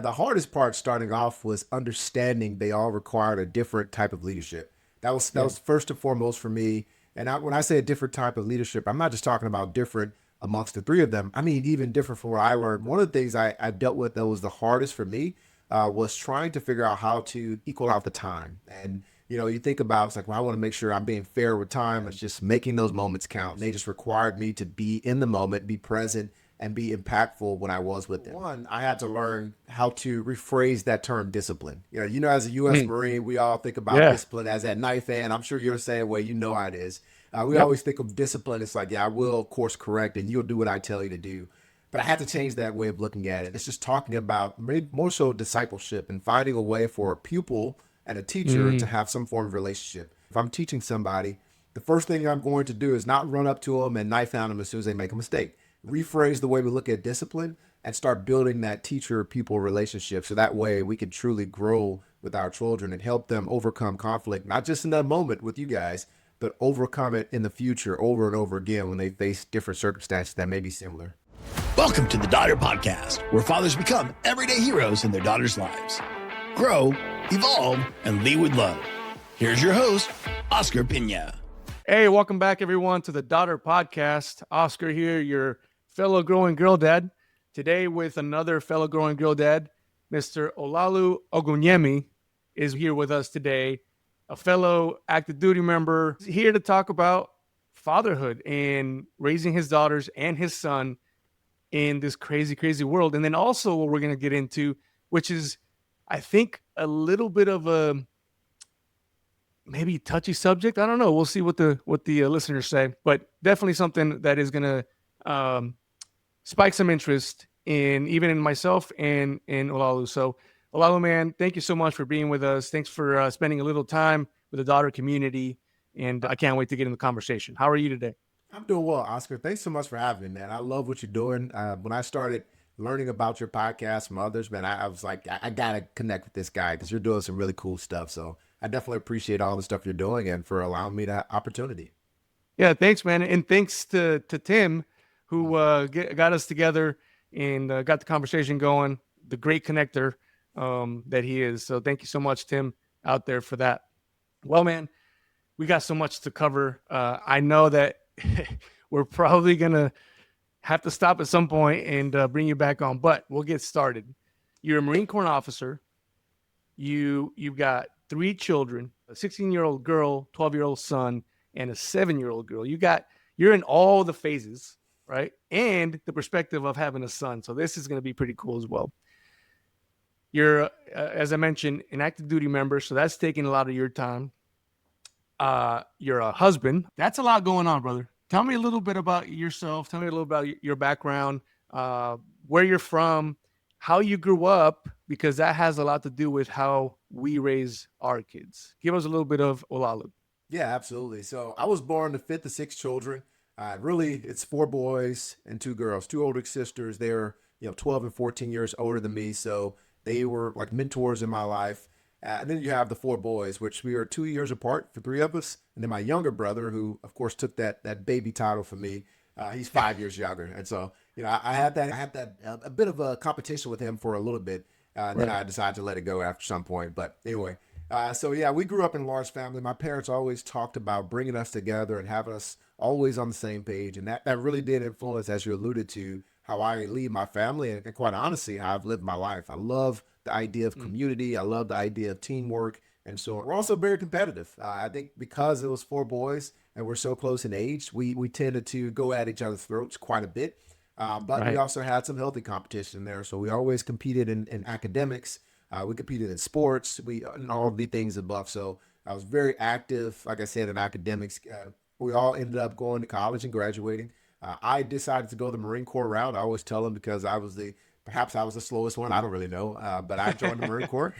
The hardest part starting off was understanding they all required a different type of leadership. That Yeah. was first and foremost for me. And when I say a different type of leadership, I'm not just talking about different amongst the three of them. I mean, even different from what I learned. One of the things I dealt with that was the hardest for me was trying to figure out how to equal out the time. And you think about it's like, well, I want to make sure I'm being fair with time. It's just making those moments count. And they just required me to be in the moment, be present, and be impactful when I was with them. One, I had to learn how to rephrase that term discipline. As a U.S. Mm. Marine, we all think about Yeah. discipline as that knife and I'm sure you're the same way. You know how it is. We Yep. always think of discipline. It's like, yeah, I will course correct and you'll do what I tell you to do. But I had to change that way of looking at it. It's just talking about maybe more so discipleship and finding a way for a pupil and a teacher to Mm. have some form of relationship. If I'm teaching somebody, the first thing I'm going to do is not run up to them and knife down them as soon as they make a mistake. Rephrase the way we look at discipline and start building that teacher-pupil relationship so that way we can truly grow with our children and help them overcome conflict, not just in that moment with you guys, but overcome it in the future over and over again when they face different circumstances that may be similar. Welcome to the Daughter Podcast, where fathers become everyday heroes in their daughters' lives. Grow, evolve, and lead with love. Here's your host, Oscar Pina. Hey, welcome back, everyone, to the Daughter Podcast. Oscar here, your fellow growing girl dad. Today with another fellow growing girl dad, Mr. Olaolu Ogunyemi is here with us today, a fellow active duty member, here to talk about fatherhood and raising his daughters and his son in this crazy, crazy world. And then also what we're going to get into, which is, I think, a little bit of a maybe touchy subject. I don't know. We'll see what the listeners say, but definitely something that is going to spike some interest in myself and in Olaolu. So Olaolu, man, thank you so much for being with us. Thanks for spending a little time with the daughter community. And I can't wait to get in the conversation. How are you today? I'm doing well, Oscar. Thanks so much for having me, man. I love what you're doing. When I started learning about your podcast from others, man, I was like, I got to connect with this guy because you're doing some really cool stuff. So I definitely appreciate all the stuff you're doing and for allowing me that opportunity. Yeah, thanks, man. And thanks to Tim, who got us together and got the conversation going, the great connector that he is. So thank you so much, Tim, out there for that. Well, man, we got so much to cover. I know that we're probably going to have to stop at some point and bring you back on, but we'll get started. You're a Marine Corps officer. You've got 3 children, a 16-year-old girl, 12-year-old son, and a 7-year-old girl. You're in all the phases, right? And the perspective of having a son. So this is going to be pretty cool as well. You're, as I mentioned, an active duty member. So that's taking a lot of your time. You're a husband. That's a lot going on, brother. Tell me a little bit about yourself. Tell me a little about your background, where you're from, how you grew up, because that has a lot to do with how we raise our kids. Give us a little bit of Olaolu. Yeah, absolutely. So I was born the fifth of 6 children. Really, it's 4 boys and 2 girls, 2 older sisters. They're 12 and 14 years older than me, so they were like mentors in my life. And then you have the 4 boys, which we are 2 years apart for 3 of us, and then my younger brother, who of course took that baby title from me. He's 5 years younger, and so I had that a bit of a competition with him for a little bit, and then Right. I decided to let it go after some point. But anyway. So yeah, we grew up in a large family. My parents always talked about bringing us together and having us always on the same page, and that really did influence, as you alluded to, how I lead my family and quite honestly how I've lived my life. I love the idea of community. I love the idea of teamwork, and so we're also very competitive. I think because it was 4 boys and we're so close in age, we tended to go at each other's throats quite a bit. But we Right. also had some healthy competition there, so we always competed in academics. We competed in sports, and all the things above. So I was very active, like I said, in academics. We all ended up going to college and graduating. I decided to go the Marine Corps route. I always tell them because perhaps I was the slowest one. I don't really know, but I joined the Marine Corps.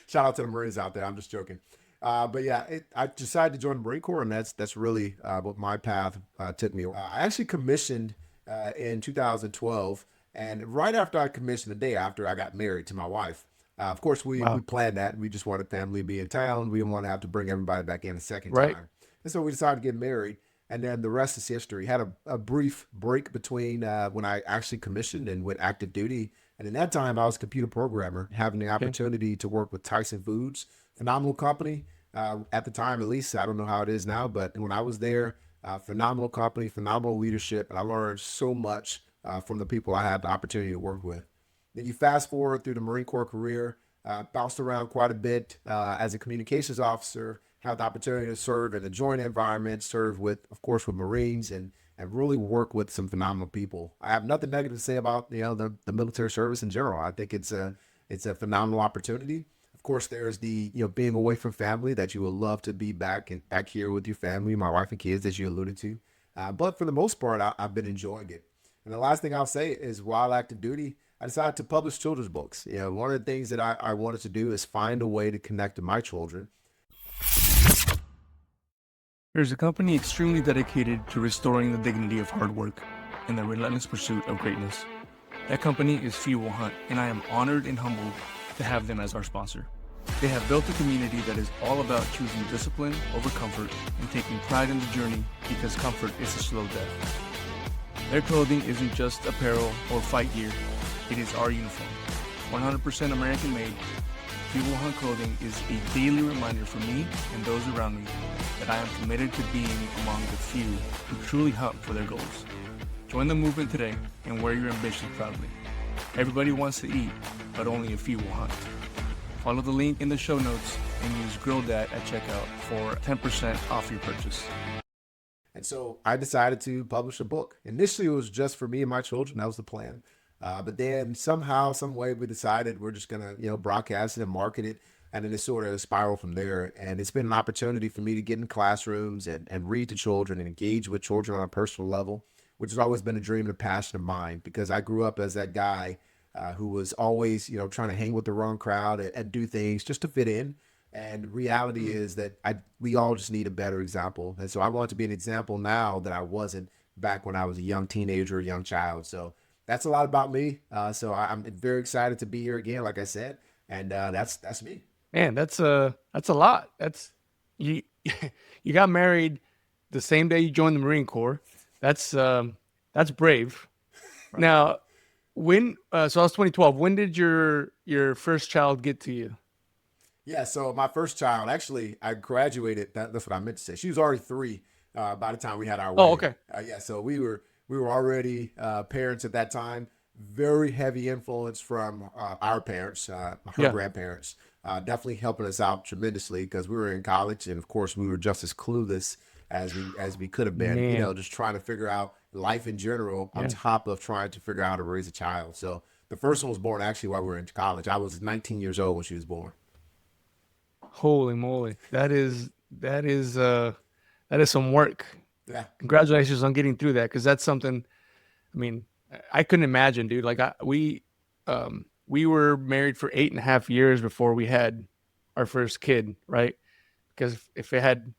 Shout out to the Marines out there. I'm just joking. But yeah, I decided to join the Marine Corps, and that's really what my path took me. I actually commissioned in 2012, and right after I commissioned, the day after I got married to my wife. Of course, we Wow. planned that. We just wanted family to be in town. We didn't want to have to bring everybody back in a second Right. time. And so we decided to get married. And then the rest is history. Had a brief break between when I actually commissioned and went active duty. And in that time, I was a computer programmer, having the opportunity to work with Tyson Foods, phenomenal company. At the time, at least, I don't know how it is now, but when I was there, phenomenal company, phenomenal leadership, and I learned so much from the people I had the opportunity to work with. Then you fast forward through the Marine Corps career, bounced around quite a bit as a communications officer, had the opportunity to serve in a joint environment, serve with, of course, with Marines, and really work with some phenomenal people. I have nothing negative to say about the military service in general. I think it's a phenomenal opportunity. Of course, there's the being away from family that you would love to be back here with your family, my wife and kids, as you alluded to. But for the most part, I've been enjoying it. And the last thing I'll say is, while active duty, I decided to publish children's books. One of the things that I wanted to do is find a way to connect to my children. There's a company extremely dedicated to restoring the dignity of hard work and the relentless pursuit of greatness. That company is Fuel Hunt, and I am honored and humbled to have them as our sponsor. They have built a community that is all about choosing discipline over comfort and taking pride in the journey, because comfort is a slow death. Their clothing isn't just apparel or fight gear, it is our uniform. 100% American made, Fuel Hunt clothing is a daily reminder for me and those around me that I am committed to being among the few who truly hunt for their goals. Join the movement today and wear your ambition proudly. Everybody wants to eat, but only a few will hunt. Follow the link in the show notes and use GrillDad at checkout for 10% off your purchase. And so I decided to publish a book. Initially, it was just for me and my children. That was the plan. But then somehow, some way, we decided we're just going to, broadcast it and market it. And then it sort of spiraled from there. And it's been an opportunity for me to get in classrooms and read to children and engage with children on a personal level, which has always been a dream and a passion of mine, because I grew up as that guy who was always, trying to hang with the wrong crowd and do things just to fit in. And reality is that we all just need a better example. And so I want to be an example now that I wasn't back when I was a young teenager, a young child. So that's a lot about me. So I'm very excited to be here again, like I said, and that's me. Man, that's a lot. That's you. You got married the same day you joined the Marine Corps. That's brave. Right. Now, when so I was 2012. When did your first child get to you? Yeah, so my first child, actually, I graduated. That's what I meant to say. She was already 3 by the time we had our wedding. Oh, okay. Yeah, so we were already parents at that time. Very heavy influence from our parents, her grandparents, definitely helping us out tremendously, because we were in college, and of course we were just as clueless as we could have been. Man. Just trying to figure out life in general on top of trying to figure out how to raise a child. So the first one was born actually while we were in college. I was 19 years old when she was born. Holy moly, that is some work. Yeah. Congratulations on getting through that, because that's something. I mean, I couldn't imagine, dude. Like we were married for 8.5 years before we had our first kid, right? Because if I'd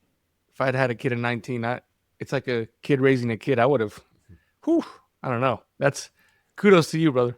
had a kid at 19, it's like a kid raising a kid. I would have. I don't know. That's kudos to you, brother.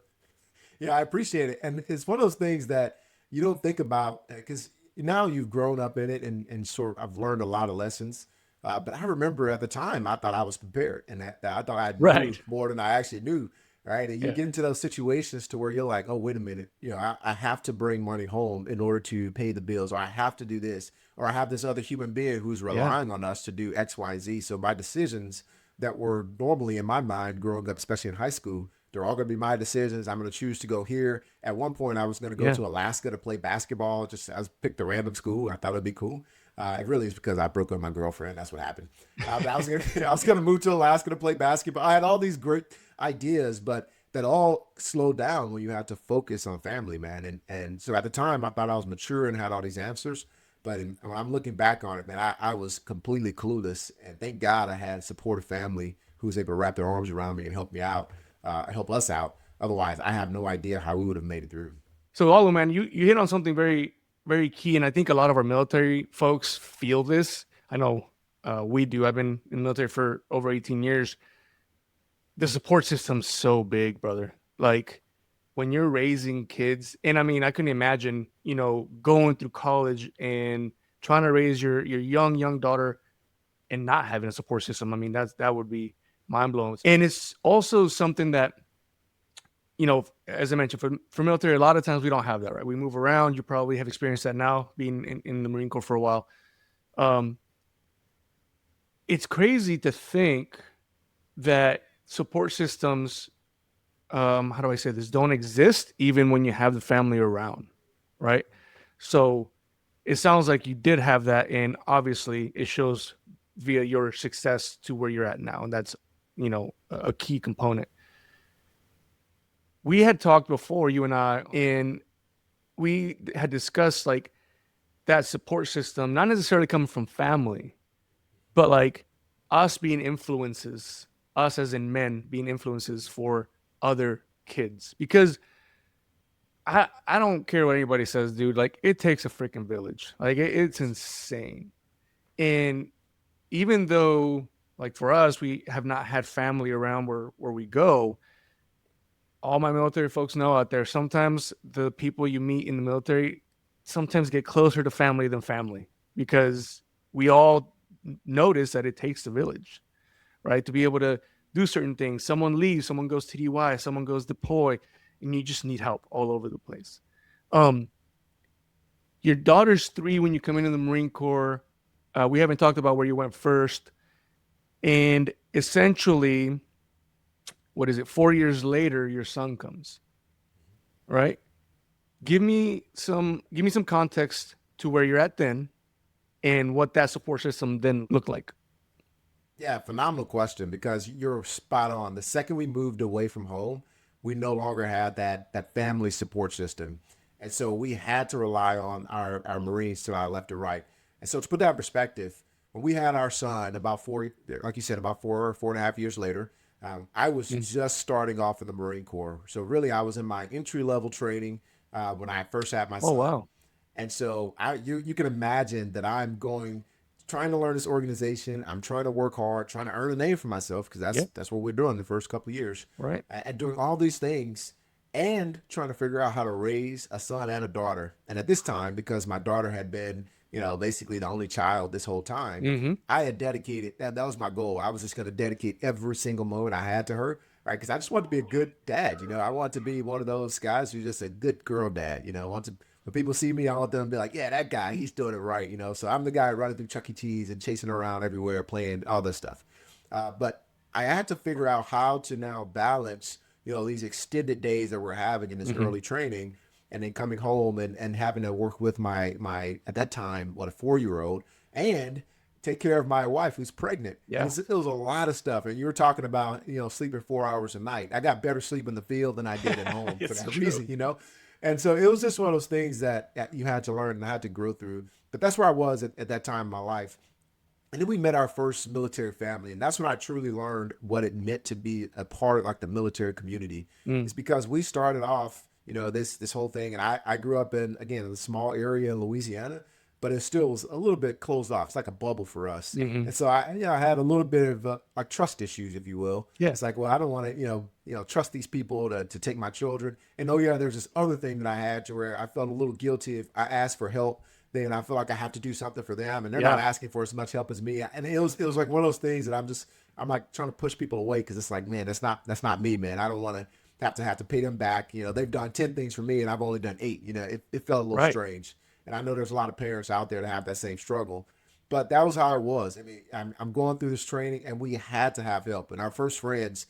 Yeah, I appreciate it, and it's one of those things that you don't think about, because now you've grown up in it, and sort of I've learned a lot of lessons. But I remember at the time, I thought I was prepared, and that I thought I knew more than I actually knew, right? And you get into those situations to where you're like, oh, wait a minute, I have to bring money home in order to pay the bills, or I have to do this, or I have this other human being who's relying on us to do X, Y, Z. So my decisions that were normally in my mind growing up, especially in high school, they're all going to be my decisions. I'm going to choose to go here. At one point, I was going to go to Alaska to play basketball. I picked a random school. I thought it'd be cool. It really is because I broke up with my girlfriend. That's what happened. I was going to move to Alaska to play basketball. I had all these great ideas, but that all slowed down when you had to focus on family, man. And so at the time, I thought I was mature and had all these answers. But when I'm looking back on it, man, I was completely clueless. And thank God I had a supportive family who was able to wrap their arms around me and help me out. Help us out. Otherwise, I have no idea how we would have made it through. So, Olaolu, man, you hit on something very, very key, and I think a lot of our military folks feel this. I know we do. I've been in the military for over 18 years. The support system's so big, brother. Like when you're raising kids, and I mean, I couldn't imagine, going through college and trying to raise your young daughter and not having a support system. I mean, that would be mind blowing. And it's also something that as I mentioned, for military, a lot of times we don't have that, right? We move around. You probably have experienced that now, being in the Marine Corps for a while. It's crazy to think that support systems, how do I say this, don't exist even when you have the family around, right? So it sounds like you did have that, and obviously it shows via your success to where you're at now, and that's a key component. We had talked before, you and I, and we had discussed like that support system not necessarily coming from family, but like us being influences, us as in men being influences for other kids. Because I don't care what anybody says, dude. Like, it takes a freaking village. Like, it's insane. And even though, like, for us, we have not had family around where we go, all my military folks know out there, sometimes the people you meet in the military sometimes get closer to family than family, because we all notice that it takes the village, right? To be able to do certain things. Someone leaves, someone goes to DY, someone goes deploy, and you just need help all over the place. Your daughter's 3 when you come into the Marine Corps. We haven't talked about where you went first. And essentially, 4 years later, your son comes, right? Give me some context to where you're at then and what that support system then looked like. Yeah, phenomenal question, because you're spot on. The second we moved away from home, we no longer had that family support system. And so we had to rely on our Marines to our left and right. And so to put that in perspective, when we had our son about 4, like you said, about 4.5 years later, I was just starting off in the Marine Corps. So really I was in my entry level training when I first had my son. Oh, wow. And so you can imagine that I'm trying to learn this organization. I'm trying to work hard, trying to earn a name for myself, because that's what we're doing the first couple of years. Right. And doing all these things and trying to figure out how to raise a son and a daughter. And at this time, because my daughter had been, basically the only child this whole time, I had dedicated, that was my goal. I was just going to dedicate every single moment I had to her, right? Because I just wanted to be a good dad. I want to be one of those guys who's just a good girl dad. When people see me, I want them to be like, yeah, that guy, he's doing it right, So I'm the guy running through Chuck E. Cheese and chasing around everywhere, playing all this stuff. But I had to figure out how to now balance, these extended days that we're having in this early training, and then coming home and having to work with my at that time, a 4-year-old, and take care of my wife who's pregnant. Yeah. It was a lot of stuff. And you were talking about, sleeping 4 hours a night. I got better sleep in the field than I did at home for that reason, And so it was just one of those things that you had to learn and I had to grow through. But that's where I was at that time in my life. And then we met our first military family. And that's when I truly learned what it meant to be a part of like the military community. It's because we started off, this whole thing. And I grew up in a small area in Louisiana, but it still was a little bit closed off. It's like a bubble for us. And so I had a little bit of like trust issues, if you will. Yeah. It's like, well, I don't want to, trust these people to take my children. And there's this other thing that I had to where I felt a little guilty if I asked for help, then I feel like I have to do something for them, and they're not asking for as much help as me. And it was like one of those things that I'm like trying to push people away, because it's like, man, that's not me, man. I don't want to have to pay them back. They've done 10 things for me and I've only done 8. It felt a little strange. And I know there's a lot of parents out there that have that same struggle, but that was how it was. I mean, I'm going through this training and we had to have help. And our first friends,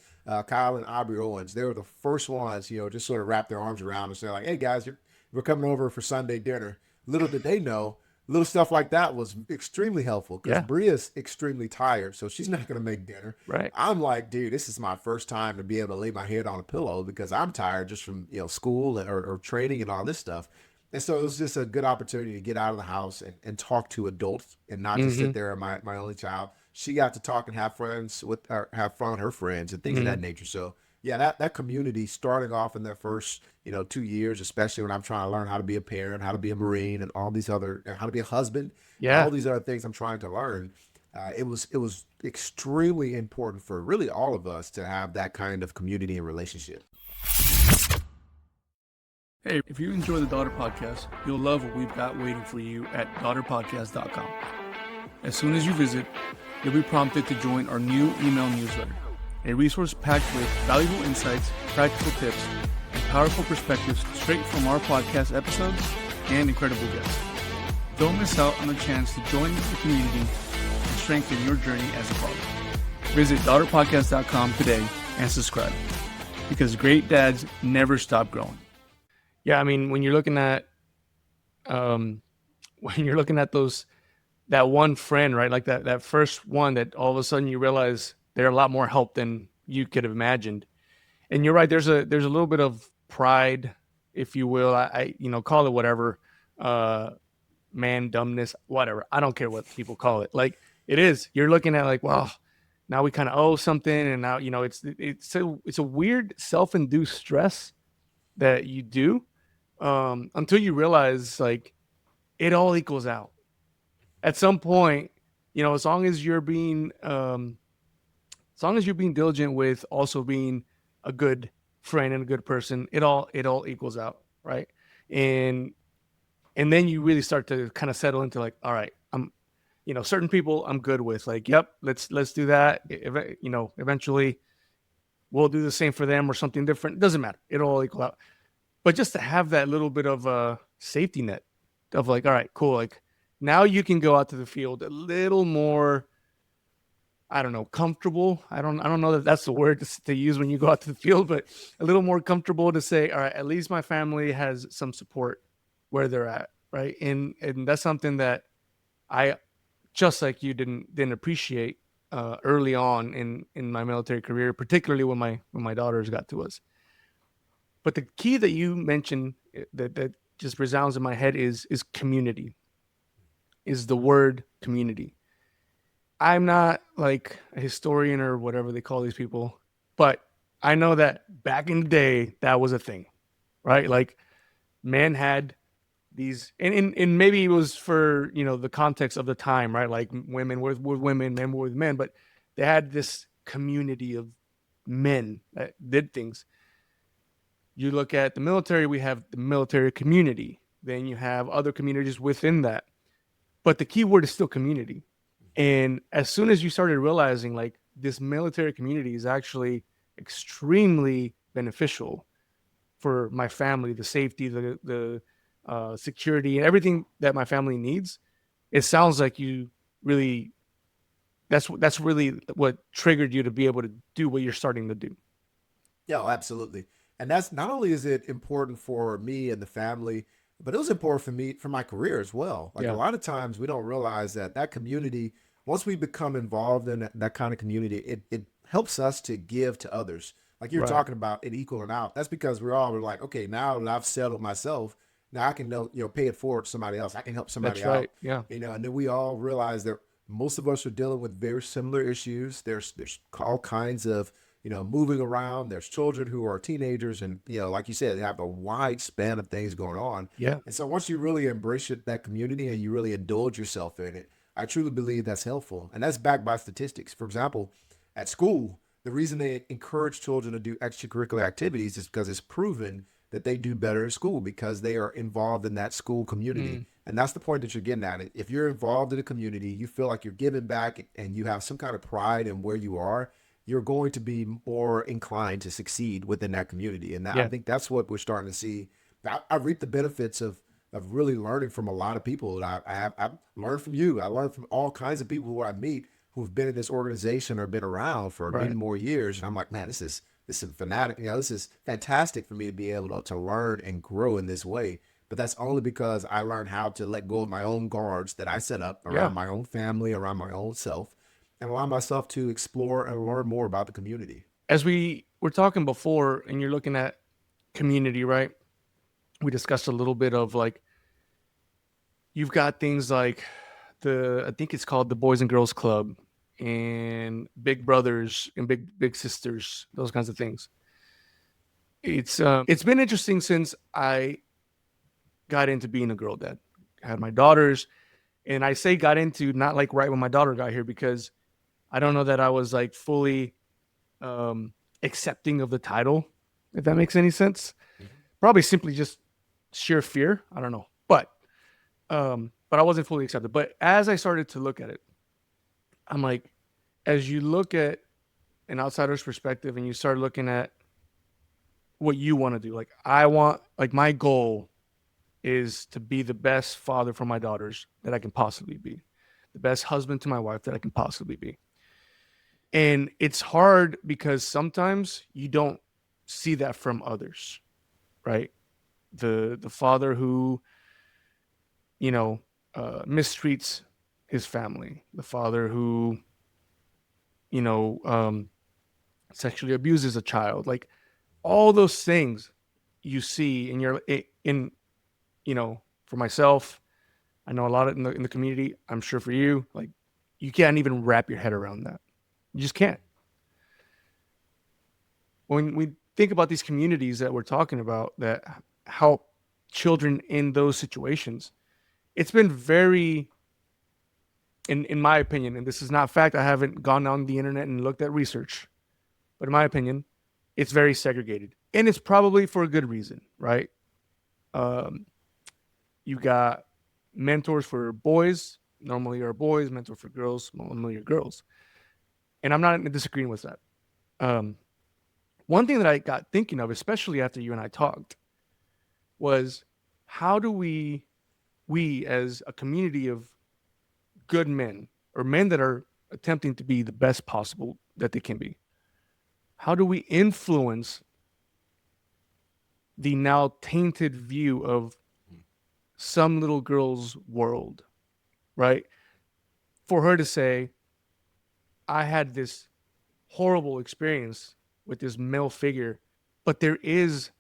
Kyle and Aubrey Owens, they were the first ones, just sort of wrap their arms around us. They're like, hey guys, we're coming over for Sunday dinner. Little did they know, little stuff like that was extremely helpful, because Bria's extremely tired, so she's not going to make dinner. Right. I'm like, dude, this is my first time to be able to lay my head on a pillow, because I'm tired just from school or training and all this stuff. And so it was just a good opportunity to get out of the house and talk to adults and not just sit there. My only child, she got to talk and have fun with her friends and things of that nature. So yeah, that community starting off in their first 2 years, especially when I'm trying to learn how to be a parent, how to be a Marine, and all these other, how to be a husband, all these other things I'm trying to learn. It was extremely important for really all of us to have that kind of community and relationship. Hey, if you enjoy the Daughter Podcast, you'll love what we've got waiting for you at daughterpodcast.com. As soon as you visit, you'll be prompted to join our new email newsletter. a resource packed with valuable insights, practical tips, and powerful perspectives straight from our podcast episodes and incredible guests. Don't miss out on the chance to join the community and strengthen your journey as a father. Visit daughterpodcast.com today and subscribe, because great dads never stop growing. Yeah, I mean, when you're looking at that one friend, right? Like that first one that all of a sudden you realize they're a lot more help than you could have imagined. And you're right, there's a little bit of pride, if you will. I call it whatever, man dumbness, whatever. I don't care what people call it. Like, it is. You're looking at like, well, now we kind of owe something, and now it's a weird self-induced stress that you do until you realize like it all equals out at some point. As long as you're being diligent with also being a good friend and a good person, it all equals out, right? And then you really start to kind of settle into like, all right, certain people I'm good with, like, yep, let's do that. Eventually we'll do the same for them or something different. It doesn't matter. It'll all equal out. But just to have that little bit of a safety net of like, all right, cool. Like, now you can go out to the field a little more, I don't know, comfortable. I don't know that that's the word to use when you go out to the field, but a little more comfortable to say, all right, at least my family has some support where they're at, right? And that's something that I, just like you, didn't appreciate early on in my military career, particularly when my daughters got to us. But the key that you mentioned that just resounds in my head is community, is the word community. I'm not like a historian or whatever they call these people, but I know that back in the day, that was a thing, right? Like, men had these, and maybe it was for, the context of the time, right? Like, women were with women, men were with men, but they had this community of men that did things. You look at the military, we have the military community. Then you have other communities within that. But the key word is still community. And as soon as you started realizing like this military community is actually extremely beneficial for my family, the safety, the security, and everything that my family needs, it sounds like you really, that's really what triggered you to be able to do what you're starting to do. Yeah, absolutely. And that's not only is it important for me and the family, but it was important for me, for my career as well. Like, Yeah. a lot of times we don't realize that community, once we become involved in that kind of community, it helps us to give to others. Like you're Right. talking about it equaling out. That's because we're like, okay, now that I've settled myself, now I can pay it forward to somebody else. I can help somebody That's right. out. Yeah. And then we all realize that most of us are dealing with very similar issues. There's all kinds of moving around. There's children who are teenagers, and like you said, they have a wide span of things going on. Yeah. And so once you really embrace that community and you really indulge yourself in it, I truly believe that's helpful. And that's backed by statistics. For example, at school, the reason they encourage children to do extracurricular activities is because it's proven that they do better in school because they are involved in that school community. And that's the point that you're getting at. If you're involved in a community, you feel like you're giving back and you have some kind of pride in where you are, you're going to be more inclined to succeed within that community. And I think that's what we're starting to see. I reap the benefits of really learning from a lot of people. I've learned from you. I learned from all kinds of people who I meet who've been in this organization or been around for many more years. And I'm like, man, this is fanatic. This is fantastic for me to be able to learn and grow in this way. But that's only because I learned how to let go of my own guards that I set up around my own family, around my own self, and allow myself to explore and learn more about the community. As we were talking before, and you're looking at community, right? We discussed a little bit of like, you've got things like I think it's called the Boys and Girls Club and Big Brothers and Big Sisters, those kinds of things. It's been interesting since I got into being a girl dad. I had my daughters, and I say got into, not like right when my daughter got here, because I don't know that I was like fully accepting of the title, if that makes any sense. Probably simply just sheer fear. I don't know. But I wasn't fully accepted. But as I started to look at it, I'm like, as you look at an outsider's perspective and you start looking at what you want to do. Like my goal is to be the best father for my daughters that I can possibly be, the best husband to my wife that I can possibly be. And it's hard because sometimes you don't see that from others, right? The father who, mistreats his family, the father who, sexually abuses a child, like all those things you see for myself, I know a lot of in the community, I'm sure for you, like you can't even wrap your head around that. You just can't. When we think about these communities that we're talking about that help children in those situations, it's been very, in my opinion, and this is not fact, I haven't gone on the internet and looked at research, but in my opinion, it's very segregated. And it's probably for a good reason, right? You got mentors for boys, normally are boys, mentor for girls, normally are girls. And I'm not disagreeing with that. One thing that I got thinking of, especially after you and I talked, was how do we as a community of good men or men that are attempting to be the best possible that they can be, how do we influence the now tainted view of some little girl's world, right? For her to say, I had this horrible experience with this male figure, but there is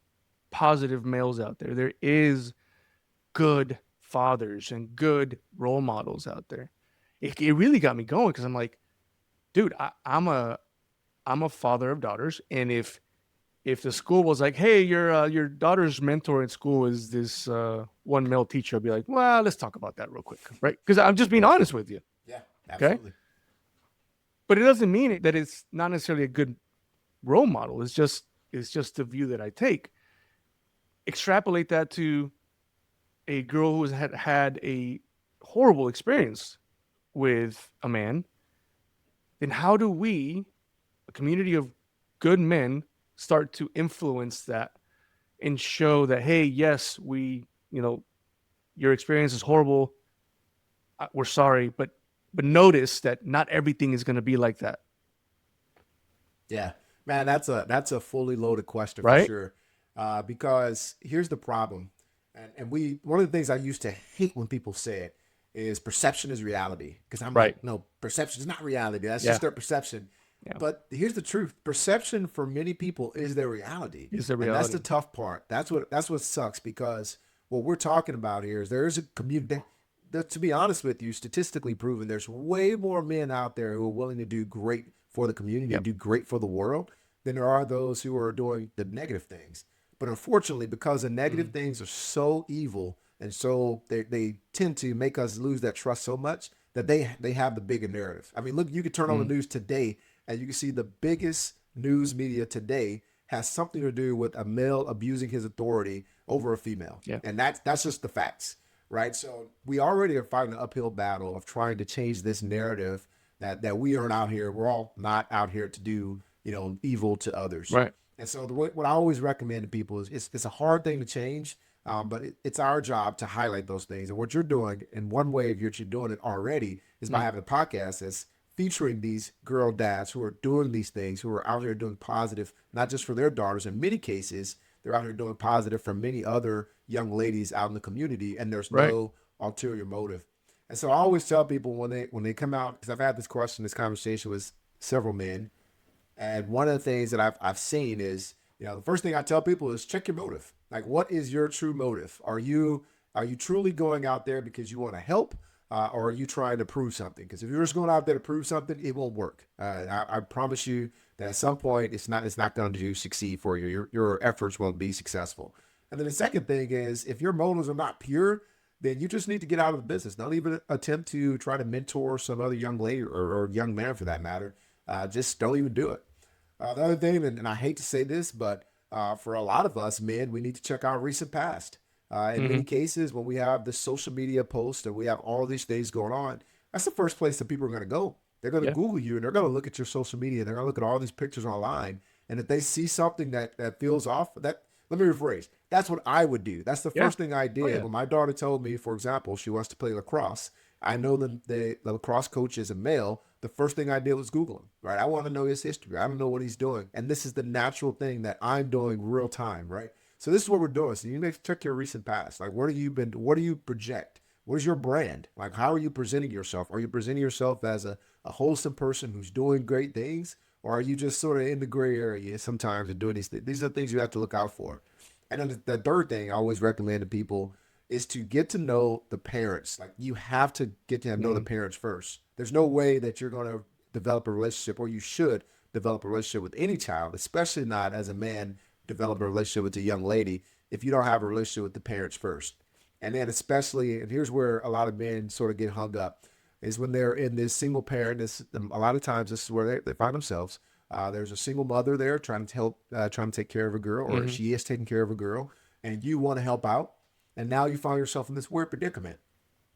positive males out there. There is good fathers and good role models out there. It really got me going because I'm like, dude, I'm a father of daughters, and if the school was like, hey, your daughter's mentor in school is this one male teacher, I'd be like, well, let's talk about that real quick, right? Because I'm just being honest with you. Yeah, absolutely. Okay? But it doesn't mean that it's not necessarily a good role model. It's just the view that I take. Extrapolate that to a girl who has had a horrible experience with a man. Then how do we, a community of good men, start to influence that and show that, hey, yes, your experience is horrible. We're sorry, but notice that not everything is going to be like that. Yeah, man, that's a fully loaded question for Right? sure. Because here's the problem, and one of the things I used to hate when people said is perception is reality. Because I'm Right. like, no, perception is not reality. That's Yeah. just their perception. Yeah. But here's the truth: perception for many people is their reality. Is their And that's the reality. tough part. That's what sucks, because what we're talking about here is there is a community. To be honest with you, statistically proven, there's way more men out there who are willing to do great for the community Yep. and do great for the world than there are those who are doing the negative things. But unfortunately, because the negative things are so evil and so they tend to make us lose that trust so much that they have the bigger narrative. I mean, look, you could turn on the news today and you can see the biggest news media today has something to do with a male abusing his authority over a female. Yeah. And that's just the facts, right? So we already are fighting an uphill battle of trying to change this narrative that we aren't out here. We're all not out here to do, evil to others. Right. And so what I always recommend to people is it's a hard thing to change, but it's our job to highlight those things. And what you're doing, in one way, if you're doing it already, is by having a podcast that's featuring these girl dads who are doing these things, who are out here doing positive, not just for their daughters. In many cases, they're out here doing positive for many other young ladies out in the community, and there's no ulterior motive. And so I always tell people when they come out, because I've had this conversation with several men, and one of the things that I've seen is, the first thing I tell people is check your motive. Like, what is your true motive? Are you truly going out there because you want to help, or are you trying to prove something? Because if you're just going out there to prove something, it won't work. I promise you that at some point it's not going to succeed for you. Your efforts won't be successful. And then the second thing is, if your motives are not pure, then you just need to get out of the business. Don't even attempt to try to mentor some other young lady or young man for that matter. Just don't even do it. The other thing, and I hate to say this, but for a lot of us men, we need to check our recent past. In many cases, when we have the social media posts and we have all these things going on, that's the first place that people are going to go They're going to Yeah. Google you, and they're going to look at your social media. They're going to look at all these pictures online. And if they see something that feels off, let me rephrase. That's what I would do. That's the Yeah. first thing I did. yeah. When my daughter told me, for example, she wants to play lacrosse, I know the lacrosse coach is a male. The first thing I did was Google him, right? I want to know his history. I don't know what he's doing. And this is the natural thing that I'm doing real time, right? So this is what we're doing. So you need to check your recent past. Like, what do you project? What is your brand? Like, how are you presenting yourself? Are you presenting yourself as a wholesome person who's doing great things? Or are you just sort of in the gray area sometimes and doing these things? These are things you have to look out for. And then the third thing I always recommend to people is to get to know the parents. Like, you have to get to know the parents first. There's no way that you're going to develop a relationship, or you should develop a relationship with any child, especially not as a man develop a relationship with a young lady, if you don't have a relationship with the parents first. And then especially, and here's where a lot of men sort of get hung up, is when they're in this single parent. A lot of times this is where they find themselves. There's a single mother there trying to take care of a girl, or she is taking care of a girl, and you want to help out. And now you find yourself in this weird predicament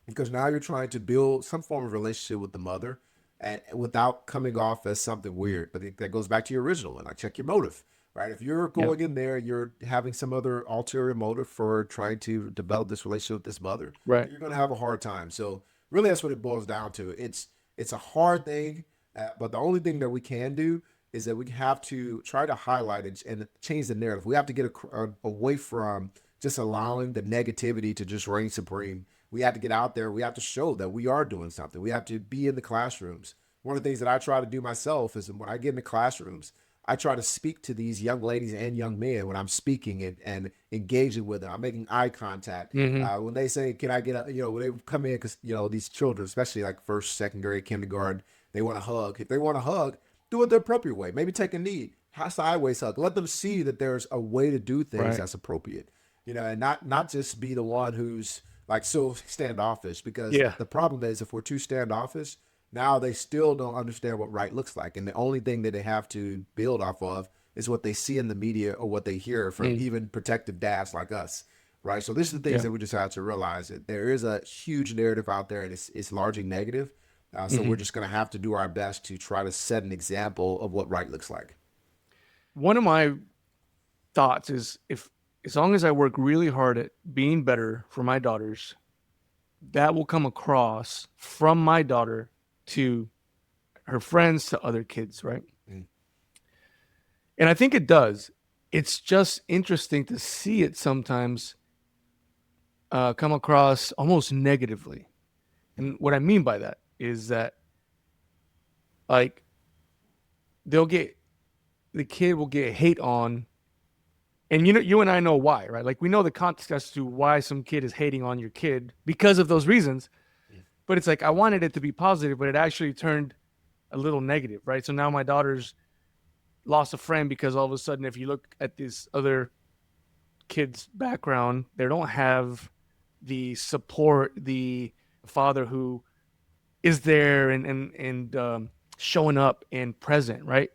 because now you're trying to build some form of relationship with the mother, and without coming off as something weird. But that goes back to your original one. Like, check your motive, right? If you're going in there, you're having some other ulterior motive for trying to develop this relationship with this mother, Right. you're going to have a hard time. So really, that's what it boils down to. It's a hard thing, but the only thing that we can do is that we have to try to highlight it and change the narrative. We have to get away from just allowing the negativity to just reign supreme. We have to get out there. We have to show that we are doing something. We have to be in the classrooms. One of the things that I try to do myself is when I get in the classrooms, I try to speak to these young ladies and young men when I'm speaking and engaging with them. I'm making eye contact. When they say, can I get when they come in, because, these children, especially like first, second grade, kindergarten, they want a hug. If they want a hug, do it the appropriate way. Maybe take a knee, sideways hug. Let them see that there's a way to do things that's appropriate. And not just be the one who's like so standoffish, because the problem is if we're too standoffish, now they still don't understand what right looks like. And the only thing that they have to build off of is what they see in the media or what they hear from even protective dads like us, right? So this is the things that we just have to realize, that there is a huge narrative out there, and it's largely negative. So we're just going to have to do our best to try to set an example of what right looks like. One of my thoughts is, if as long as I work really hard at being better for my daughters, that will come across from my daughter to her friends, to other kids, right? And I think it does. It's just interesting to see it sometimes come across almost negatively. And what I mean by that is that, like, the kid will get hate on, and you and I know why, right? Like, we know the context as to why some kid is hating on your kid because of those reasons. But it's like, I wanted it to be positive, but it actually turned a little negative, right? So now my daughter's lost a friend because all of a sudden, if you look at this other kid's background, they don't have the support, the father who is there and showing up and present, right?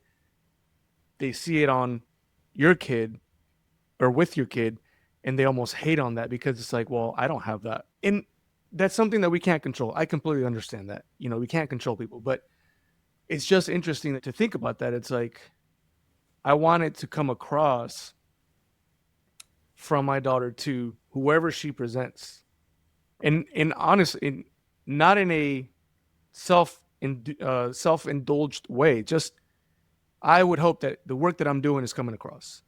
They see it on your kid or with your kid, and they almost hate on that because it's like, well, I don't have that. And that's something that we can't control. I completely understand that. We can't control people, but it's just interesting to think about that. It's like, I want it to come across from my daughter to whoever she presents. And honestly, not in a self-indulged way. Just, I would hope that the work that I'm doing is coming across.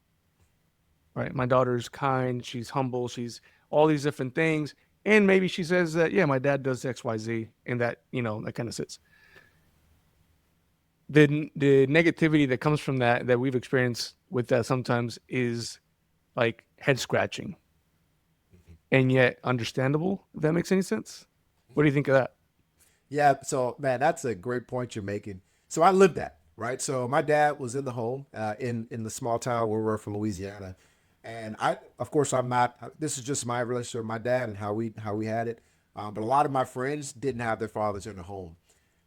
Right? My daughter's kind, she's humble, she's all these different things. And maybe she says that, yeah, my dad does X, Y, Z, and that, that kind of sits. The negativity that comes from that we've experienced with that sometimes is like head scratching, and yet understandable, if that makes any sense. What do you think of that? Yeah. So, man, that's a great point you're making. So I lived that, right? So my dad was in the home in the small town where we're from, Louisiana. And of course, I'm not, this is just my relationship with my dad and how we had it. But a lot of my friends didn't have their fathers in the home.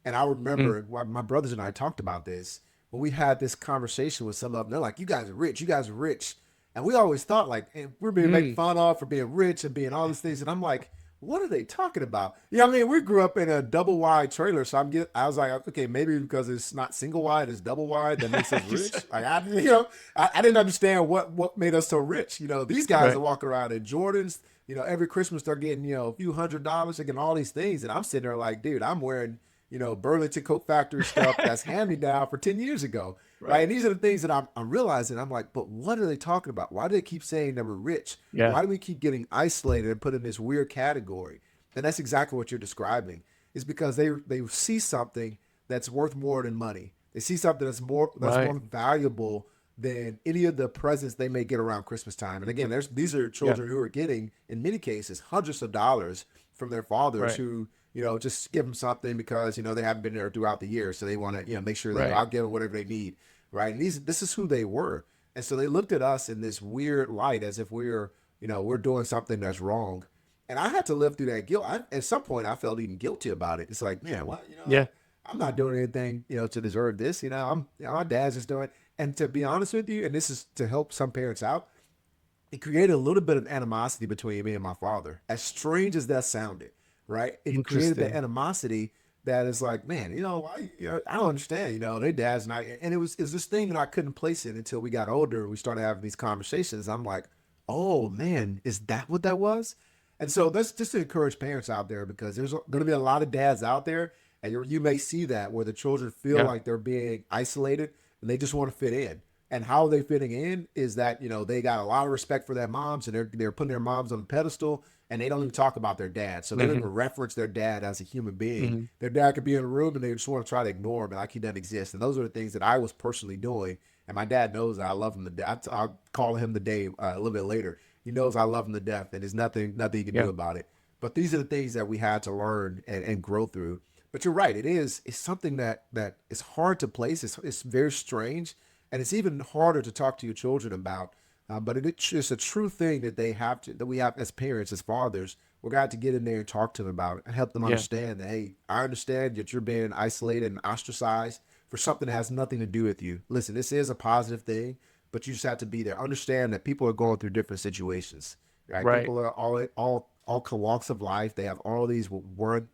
And I remember my brothers and I talked about this when we had this conversation with some of them. They're like, you guys are rich. You guys are rich. And we always thought, like, hey, we're being made fun of for being rich and being all these things. And I'm like, what are they talking about? Yeah, I mean, we grew up in a double wide trailer, so I was like, okay, maybe because it's not single wide, it's double wide that makes us rich. Like I didn't understand what made us so rich. These guys that walk around in Jordans, every Christmas they're getting, a few $100, they're getting all these things, and I'm sitting there like, dude, I'm wearing, Burlington Coat Factory stuff that's hand me down for 10 years ago. Right. And these are the things that I'm realizing. I'm like, but what are they talking about? Why do they keep saying that we're rich? Yeah. Why do we keep getting isolated and put in this weird category? And that's exactly what you're describing. Is because they see something that's worth more than money. They see something that's more valuable than any of the presents they may get around Christmas time. And again, these are children who are getting, in many cases, hundreds of dollars from their fathers who, just give them something because, they haven't been there throughout the year. So they want to, make sure that I'll give them whatever they need. Right. And this is who they were. And so they looked at us in this weird light as if we're doing something that's wrong. And I had to live through that guilt. At some point, I felt even guilty about it. It's like, man, what? I'm not doing anything, to deserve this. My dad's just doing it. And to be honest with you, and this is to help some parents out, it created a little bit of animosity between me and my father. As strange as that sounded, right? It created the animosity that is like, man, why? I don't understand. Their dad's not, and it was this thing that I couldn't place it until we got older. We started having these conversations. I'm like, oh man, is that what that was? And so that's just to encourage parents out there, because there's going to be a lot of dads out there, and you may see that where the children feel like they're being isolated and they just want to fit in. And how are they fitting in is that, they got a lot of respect for their moms, and they're putting their moms on a pedestal, and they don't even talk about their dad. So they don't even reference their dad as a human being. Their dad could be in a room and they just want to try to ignore him like he doesn't exist. And those are the things that I was personally doing. And my dad knows that I love him to death. I'll call him today a little bit later. He knows I love him to death, and there's nothing he can do about it. But these are the things that we had to learn and grow through. But you're right. It's something that is hard to place. It's very strange. And it's even harder to talk to your children about. But it's a true thing that we have as parents, as fathers. We're going to have to get in there and talk to them about it and help them understand that, hey, I understand that you're being isolated and ostracized for something that has nothing to do with you. Listen, this is a positive thing, but you just have to be there. Understand that people are going through different situations. Right? People are all walks of life. They have all these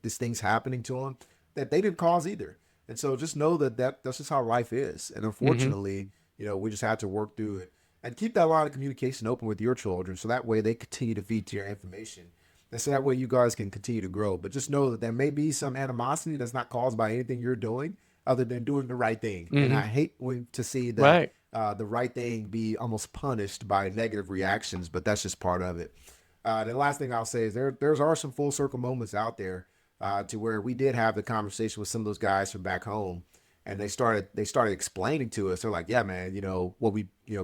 things happening to them that they didn't cause either. And so just know that's just how life is. And unfortunately, we just have to work through it. And keep that line of communication open with your children, so that way they continue to feed to your information. And so that way you guys can continue to grow. But just know that there may be some animosity that's not caused by anything you're doing other than doing the right thing. And I hate to see that the right thing be almost punished by negative reactions, but that's just part of it. The last thing I'll say is there are some full circle moments out there to where we did have the conversation with some of those guys from back home. And they started explaining to us. They're like, yeah, man,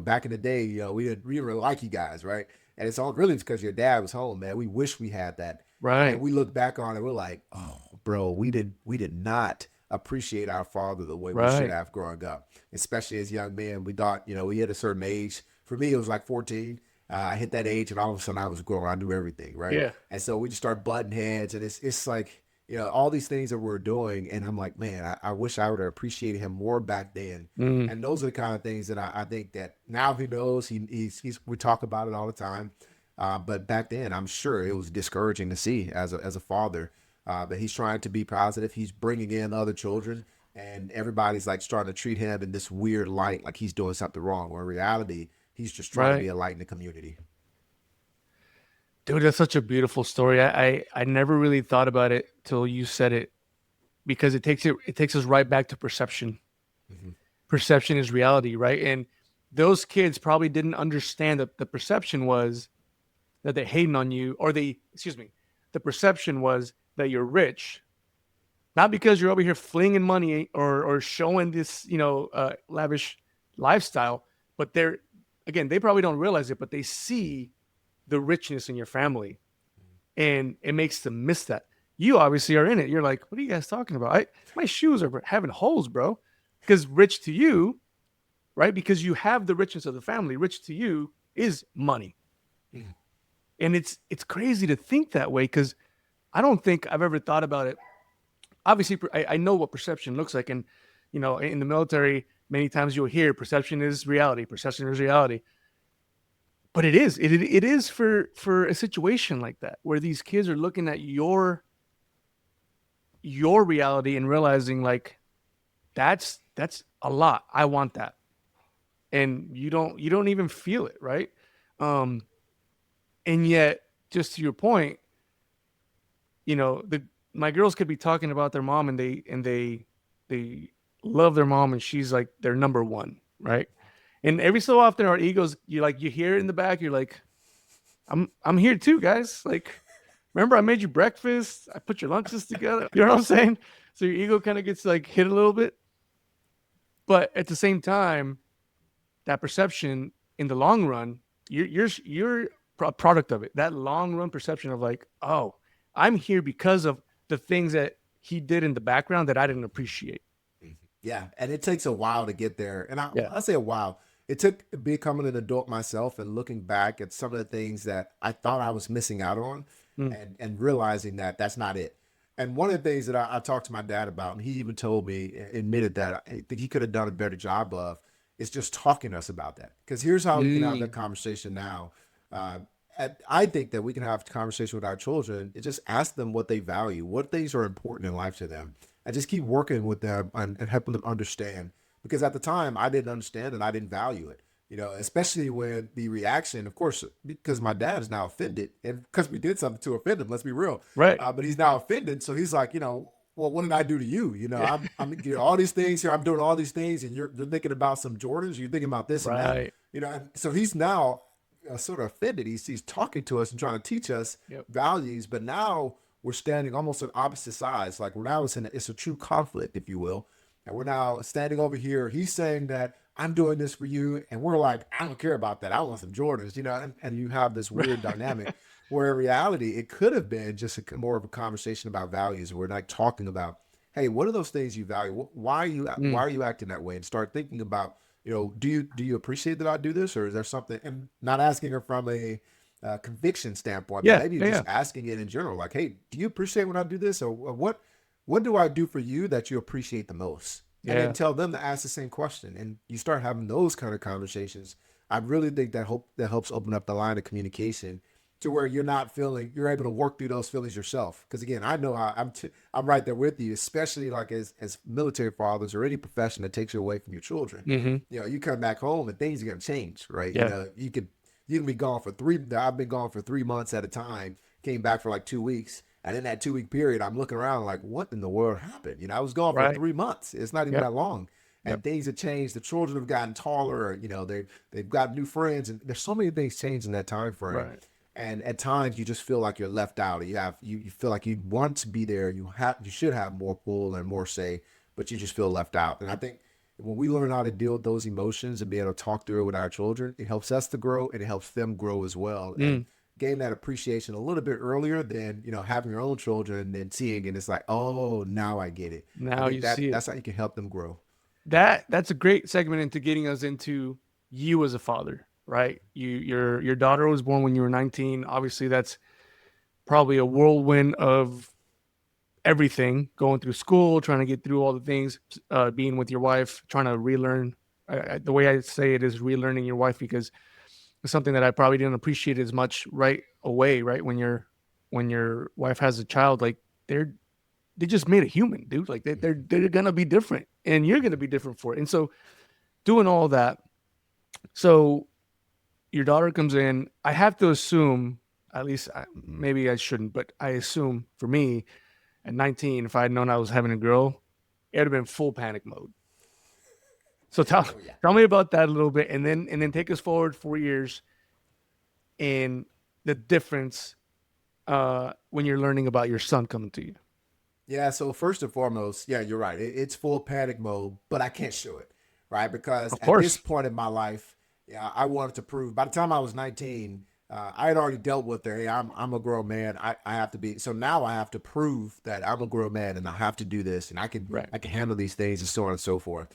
back in the day, we didn't really like you guys, right? And it's all really because your dad was home, man. We wish we had that. Right. And we look back on it, we're like, oh, bro, we did not appreciate our father the way we should have growing up. Especially as young men, we thought, we hit a certain age. For me, it was like 14. I hit that age, and all of a sudden I was grown. I knew everything, right? Yeah. And so we just start butting heads, and it's like, all these things that we're doing. And I'm like, man, I wish I would have appreciated him more back then. And those are the kind of things that I think that now he knows. We talk about it all the time. But back then, I'm sure it was discouraging to see as a father. But he's trying to be positive. He's bringing in other children, and everybody's like starting to treat him in this weird light, like he's doing something wrong. Where in reality, he's just trying to be a light in the community. Dude, that's such a beautiful story. I never really thought about it till you said it, because it takes us right back to perception. Perception is reality, right? And those kids probably didn't understand that the perception was that they're hating on you, or the perception was that you're rich, not because you're over here flinging money or showing this, lavish lifestyle, but they probably don't realize it, but they see the richness in your family, and it makes them miss that. You obviously are in it. You're like, what are you guys talking about? My shoes are having holes, bro. Because rich to you, right? Because you have the richness of the family. Rich to you is money. And it's crazy to think that way, because I don't think I've ever thought about it. Obviously, I know what perception looks like. And, in the military, many times you'll hear perception is reality. Perception is reality. But it is for a situation like that where these kids are looking at your reality and realizing like that's a lot. I want that. And you don't even feel it, right? And yet, just to your point, my girls could be talking about their mom and they love their mom and she's like their number one, right? And every so often our egos, you hear it in the back, you're like, I'm here too, guys. Like, remember I made you breakfast, I put your lunches together. You know what I'm saying? So your ego kind of gets like hit a little bit. But at the same time, that perception in the long run, you're a product of it. That long run perception of like, oh, I'm here because of the things that he did in the background that I didn't appreciate. Yeah, and it takes a while to get there. And Yeah. I say a while. It took becoming an adult myself and looking back at some of the things that I thought I was missing out on, and realizing that that's not it. And one of the things that I talked to my dad about, and he even told me, admitted that I think he could have done a better job of, is just talking to us about that. Because here's how we can have that conversation now. I think that we can have a conversation with our children and just ask them what they value, what things are important in life to them, and just keep working with them and helping them understand. Because at the time, I didn't understand and I didn't value it, especially when the reaction, of course, because my dad is now offended and because we did something to offend him, let's be real. Right. But he's now offended. So he's like, well, what did I do to you? I'm doing all these things here. I'm doing all these things and you're thinking about some Jordans. You're thinking about this and Right. that, and so he's now sort of offended. He's talking to us and trying to teach us values, but now we're standing almost on opposite sides. Like now it's a true conflict, if you will. And we're now standing over here. He's saying that I'm doing this for you. And we're like, I don't care about that. I want some Jordans, and you have this weird dynamic where in reality, it could have been just more of a conversation about values. We're like talking about, hey, what are those things you value? Why are you acting that way? And start thinking about, do you appreciate that I do this, or is there something? And not asking her from a conviction standpoint, but maybe just asking it in general, like, hey, do you appreciate when I do this, or what do I do for you that you appreciate the most? And then tell them to ask the same question, and you start having those kind of conversations. I really think that helps open up the line of communication to where you're able to work through those feelings yourself. Because again, I know I'm right there with you, especially like as military fathers or any profession that takes you away from your children. Mm-hmm. You come back home and things are going to change, right? Yeah. You can be gone for I've been gone for 3 months at a time, came back for like 2 weeks. And in that 2 week period, I'm looking around like, what in the world happened? I was gone for 3 months. It's not even that long. And things have changed. The children have gotten taller. They've got new friends. And there's so many things changed in that time frame. Right. And at times you just feel like you're left out. You feel like you want to be there. You should have more pull and more say, but you just feel left out. And I think when we learn how to deal with those emotions and be able to talk through it with our children, it helps us to grow and it helps them grow as well. And gain that appreciation a little bit earlier than, having your own children and then seeing it. It's like, oh, now I get it. Now you see it. That's how you can help them grow. That's a great segment into getting us into you as a father, right? Your daughter was born when you were 19. Obviously, that's probably a whirlwind of everything, going through school, trying to get through all the things, being with your wife, trying to relearn. The way I say it is relearning your wife, because it's something that I probably didn't appreciate as much right away, right? When your wife has a child, like they just made a human, dude. Like they're gonna be different, and you're gonna be different for it. And so, doing all that, so your daughter comes in. I have to assume, at least maybe I shouldn't, but I assume for me, at 19, if I had known I was having a girl, it would have been full panic mode. So tell me about that a little bit, and then take us forward 4 years and the difference when you're learning about your son coming to you. Yeah, so first and foremost, yeah, you're right. It's full panic mode, but I can't show it, right? Because at this point in my life, I wanted to prove. By the time I was 19, I had already dealt with it. Hey, I'm a grown man. I have to be. So now I have to prove that I'm a grown man and I have to do this and I can handle these things and so on and so forth.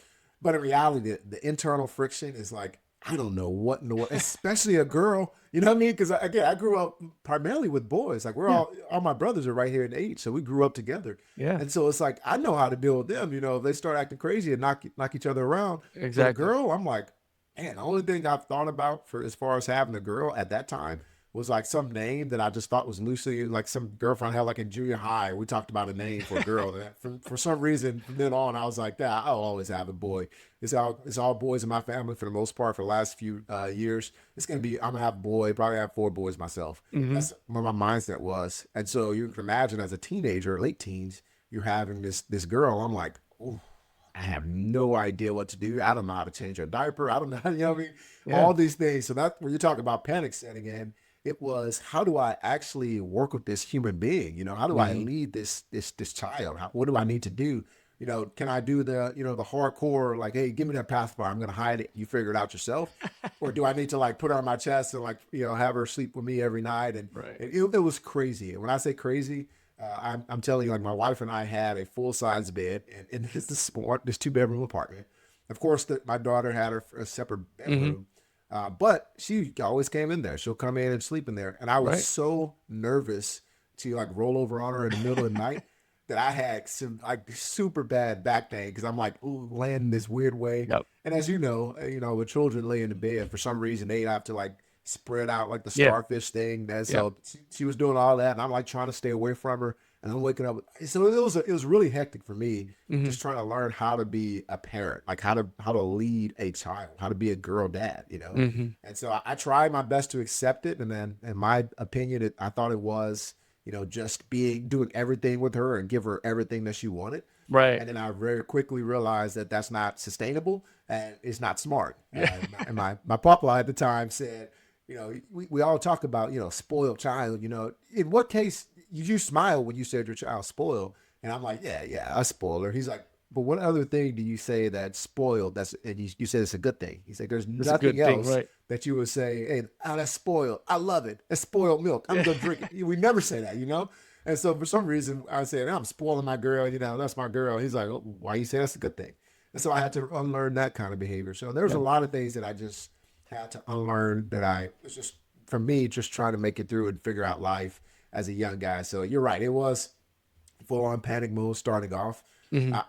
But in reality, the internal friction is like, I don't know what in the world, especially a girl, you know what I mean? Because again, I grew up primarily with boys. Like all my brothers are right here in age. So we grew up together. Yeah. And so it's like, I know how to deal with them. If they start acting crazy and knock each other around. Exactly. But a girl, I'm like, And the only thing I've thought about for as far as having a girl at that time was like some name that I just thought was loosely like some girlfriend I had like in junior high. We talked about a name for a girl. That for some reason from then on I was like, yeah, I'll always have a boy. It's all boys in my family for the most part for the last few years. I'm gonna have a boy, probably have 4 boys myself. Mm-hmm. That's what my mindset was. And so you can imagine as a teenager, late teens, you're having this girl. I'm like, oh, I have no idea what to do. I don't know how to change a diaper. I don't know, you know what I mean? Yeah. All these things. So that's when you talk about panic setting in, it was how do I actually work with this human being? How do I lead this child? What do I need to do? Can I do the hardcore, like, hey, give me that pacifier. I'm going to hide it. You figure it out yourself. Or do I need to like put her on my chest and like, have her sleep with me every night? And Right. it was crazy. And when I say crazy, I'm telling you, like my wife and I had a full size bed in this 2-bedroom apartment. Of course, my daughter had a separate bedroom, but she always came in there. She'll come in and sleep in there. And I was Right. so nervous to like roll over on her in the middle of the night that I had some like super bad back pain because I'm like, ooh, laying this weird way. Yep. And as you know, with children lay in the bed, for some reason they have to like spread out like the Yeah. starfish thing. And so she was doing all that, and I'm like trying to stay away from her. And I'm waking up. So it was really hectic for me, just trying to learn how to be a parent, like how to lead a child, how to be a girl dad, Mm-hmm. And so I tried my best to accept it. And then, in my opinion, I thought it was, just doing everything with her and give her everything that she wanted. Right. And then I very quickly realized that that's not sustainable and it's not smart. And my papa at the time said, we all talk about, spoiled child, in what case you smile when you said your child's spoiled? And I'm like, yeah, I spoiled her. He's like, but what other thing do you say that's spoiled? And you said it's a good thing. He's like, there's It's a good nothing thing, else right. that you would say, hey, that's spoiled. I love it. It's spoiled milk. I'm going to drink it. We never say that, And so for some reason I said, I'm spoiling my girl. That's my girl. He's like, oh, why you say that's a good thing? And so I had to unlearn that kind of behavior. So there's a lot of things that I just had to unlearn it was just, for me, just trying to make it through and figure out life as a young guy. So you're right. It was full on panic mode starting off.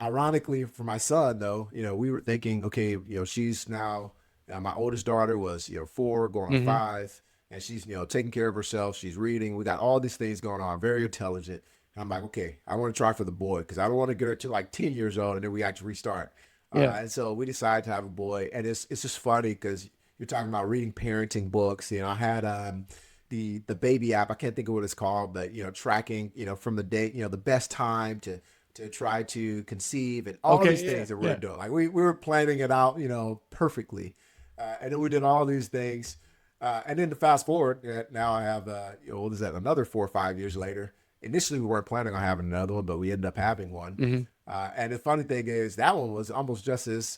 Ironically, for my son, though, we were thinking, okay, she's now, my oldest daughter was, 4 going on 5, and she's, taking care of herself. She's reading. We got all these things going on, very intelligent. And I'm like, okay, I want to try for the boy because I don't want to get her to like 10 years old and then we actually restart. Yeah. And so we decided to have a boy. And it's just funny because you're talking about reading parenting books. I had the baby app. I can't think of what it's called, but tracking, from the day, the best time to try to conceive and all these things that we're doing. Like we were planning it out, perfectly. And then we did all these things. And then to fast forward, now I have, what is that? Another 4 or 5 years later. Initially, we weren't planning on having another one, but we ended up having one. And the funny thing is, that one was almost just as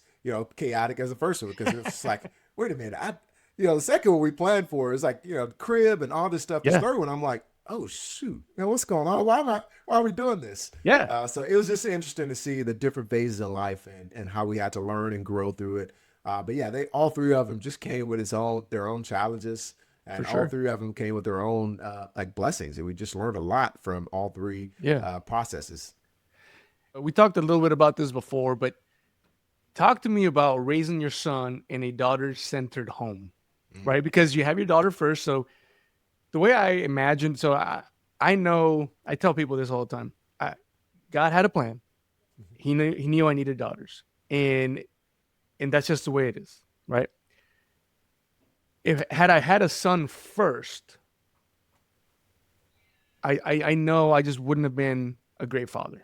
chaotic as the first one because it's like, wait a minute, the second one we planned for is like crib and all this stuff. The third one, I'm like, oh shoot, what's going on? Why are we doing this? Yeah. So it was just interesting to see the different phases of life and how we had to learn and grow through it. But yeah, all 3 of them just came with their own challenges. And all 3 of them came with their own like blessings, and we just learned a lot from all 3 processes. We talked a little bit about this before, but talk to me about raising your son in a daughter-centered home, right? Because you have your daughter first. So the way I imagine, so I know, I tell people this all the time. God had a plan. He knew I needed daughters, and that's just the way it is, right? Had I had a son first, I know I just wouldn't have been a great father.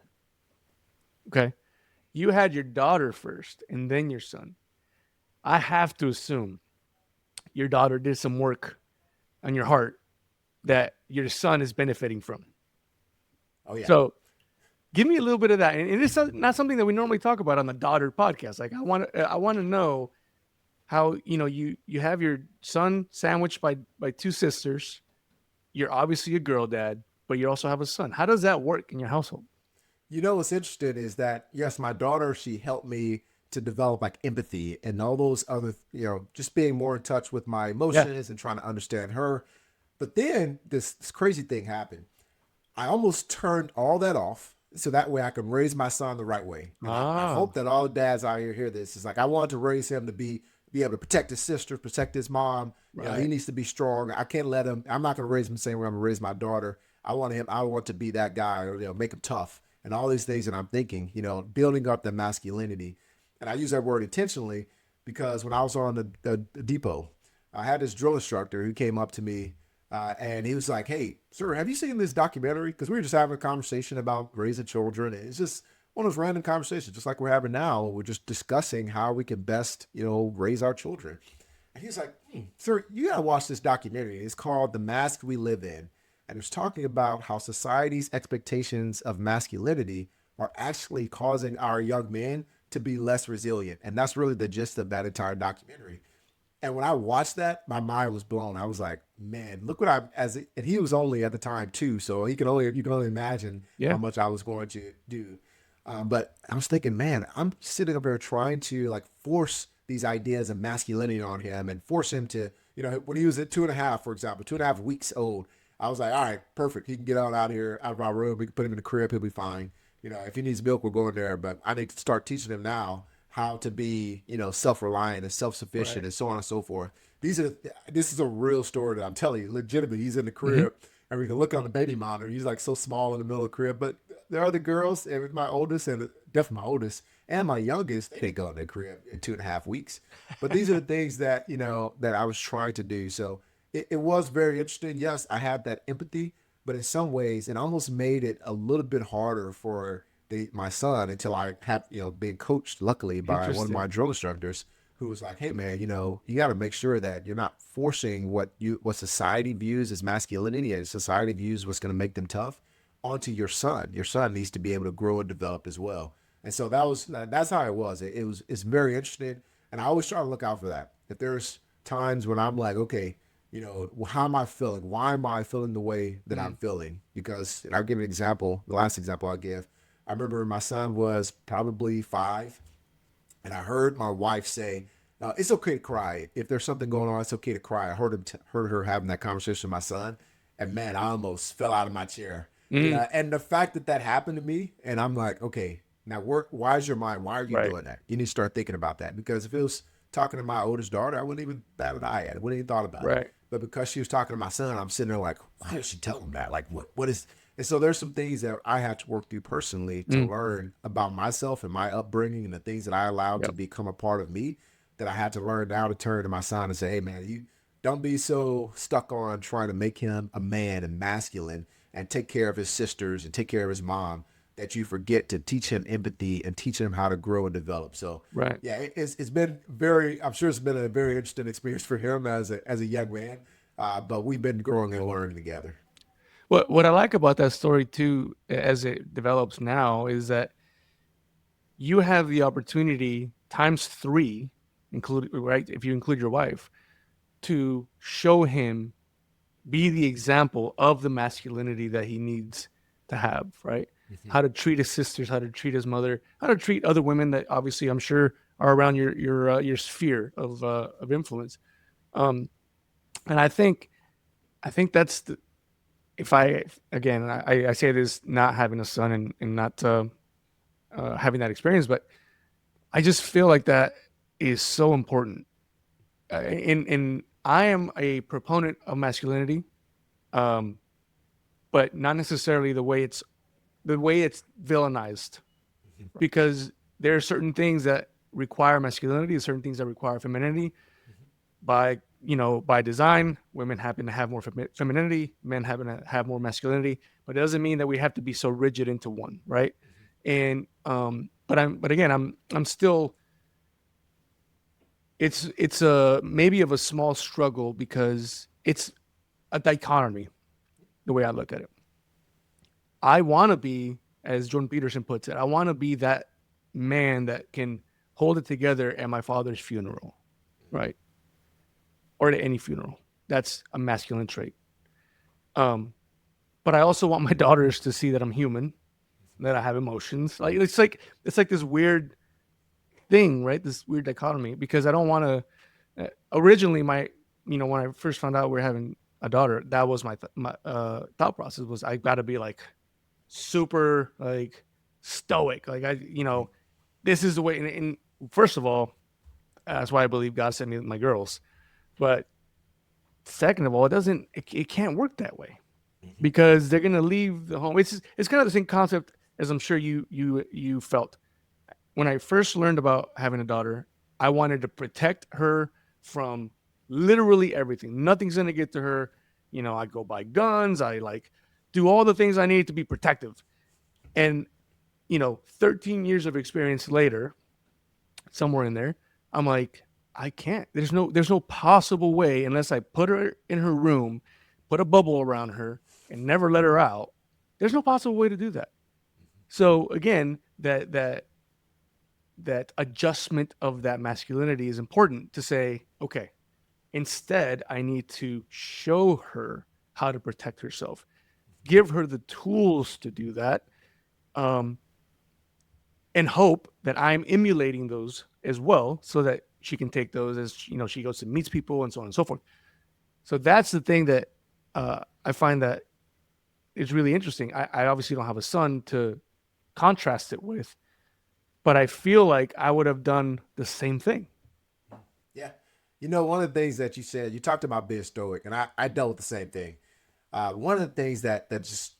Okay. You had your daughter first and then your son. I have to assume your daughter did some work on your heart that your son is benefiting from. Oh yeah. So give me a little bit of that. And it's not something that we normally talk about on the Daughter podcast. Like I want to know how, you have your son sandwiched by 2 sisters. You're obviously a girl dad, but you also have a son. How does that work in your household? What's interesting is that, yes, my daughter, she helped me to develop like empathy and all those other, just being more in touch with my emotions and trying to understand her. But then this crazy thing happened. I almost turned all that off so that way I can raise my son the right way. And I hope that all the dads out here hear this. It's like I wanted to raise him to be be able to protect his sister, protect his mom. You know, he needs to be strong. I can't let him. I'm not going to raise him the same way I'm going to raise my daughter. I want to be that guy, or, you know, make him tough, and all these things that I'm thinking. You know, building up the masculinity, and I use that word intentionally because when I was on the depot, I had this drill instructor who came up to me. And he was like, "Hey, sir, have you seen this documentary?" Because we were just having a conversation about raising children. And it's just one of those random conversations, just like we're having now. We're just discussing how we can best, you know, raise our children. And he's like, "Sir, you gotta watch this documentary. It's called The Mask We Live In." And it's talking about how society's expectations of masculinity are actually causing our young men to be less resilient. And that's really the gist of that entire documentary. And when I watched that, my mind was blown. I was like, man, look what and he was only at the time too. So you can only imagine how much I was going to do. But I was thinking, man, I'm sitting up there trying to like force these ideas of masculinity on him and force him to, you know, when he was at 2.5, for example, 2.5 weeks old, I was like, all right, perfect. He can get out of here, out of our room. We can put him in the crib. He'll be fine. You know, if he needs milk, we'll go in there. But I need to start teaching him now how to be, you know, self-reliant and self-sufficient and so on and so forth. This is a real story that I'm telling you, legitimately. He's in the crib and we can look on the baby monitor. He's like so small in the middle of the crib, but there are the girls, and my oldest, and definitely my oldest and my youngest, they didn't go in the crib in 2.5 weeks. But these are the things that, you know, that I was trying to do. So it was very interesting. Yes, I had that empathy, but in some ways it almost made it a little bit harder for my son until I had, you know, being coached luckily by one of my drill instructors who was like, hey man, you know, you got to make sure that you're not forcing what society views as masculinity and society views what's going to make them tough onto your son. Your son needs to be able to grow and develop as well. And so that's how it was. It's very interesting. And I always try to look out for that. If there's times when I'm like, okay, you know, how am I feeling? Why am I feeling the way that I'm feeling? Because, and I'll give an example. The last example I'll give, I remember my son was probably 5, and I heard my wife say, it's okay to cry. If there's something going on, it's okay to cry. I heard her having that conversation with my son, and man, I almost fell out of my chair. You know, and the fact that happened to me, and I'm like, okay, now why is your mind? Why are you doing that? You need to start thinking about that, because if it was talking to my oldest daughter, I wouldn't even bat an eye at it. Wouldn't even thought about it. But because she was talking to my son, I'm sitting there like, why is she telling him that? Like, what is? And so there's some things that I had to work through personally to learn about myself and my upbringing and the things that I allowed to become a part of me, that I had to learn now to turn to my son and say, hey man, you don't be so stuck on trying to make him a man and masculine and take care of his sisters and take care of his mom, that you forget to teach him empathy and teach him how to grow and develop. So yeah, it's been I'm sure it's been a very interesting experience for him as a young man, but we've been growing and learning together. What I like about that story too, as it develops now, is that you have the opportunity times 3, if you include your wife, to show him, be the example of the masculinity that he needs to have, right? How to treat his sisters, how to treat his mother, how to treat other women that obviously I'm sure are around your sphere of influence. And I think that's I say this not having a son and not having that experience, but I just feel like that is so important. And I am a proponent of masculinity, but not necessarily the way it's villainized, because there are certain things that require masculinity and certain things that require femininity. By design, women happen to have more femininity, men happen to have more masculinity, but it doesn't mean that we have to be so rigid into one, right? And but again, I'm still, it's a maybe of a small struggle, because it's a dichotomy the way I look at it. I want to be, as Jordan Peterson puts it, I want to be that man that can hold it together at my father's funeral, right? Or at any funeral. That's a masculine trait. But I also want my daughters to see that I'm human, that I have emotions. Like it's like this weird thing, right? This weird dichotomy, because I don't want to. Originally, when I first found out we were having a daughter, that was my thought process was I got to be like super like stoic, like this is the way. And first of all, That's why I believe God sent me my girls. But second of all, it can't work that way because they're gonna leave the home. It's kind of the same concept as I'm sure you felt when I first learned about having a daughter. I wanted to protect her from literally everything. Nothing's gonna get to her. I go buy guns. I like do all the things I need to be protective. And 13 years of experience later, somewhere in there, I'm like, I can't. There's no possible way unless I put her in her room, put a bubble around her, and never let her out. There's no possible way to do that. So again, that adjustment of that masculinity is important to say, okay, instead, I need to show her how to protect herself, give her the tools to do that, and hope that I'm emulating those as well so that she can take those as she goes and meets people and so on and so forth. So that's the thing that I find that is really interesting. I obviously don't have a son to contrast it with, but I feel like I would have done the same thing. Yeah. One of the things that you said, you talked about being stoic, and I dealt with the same thing. One of the things that just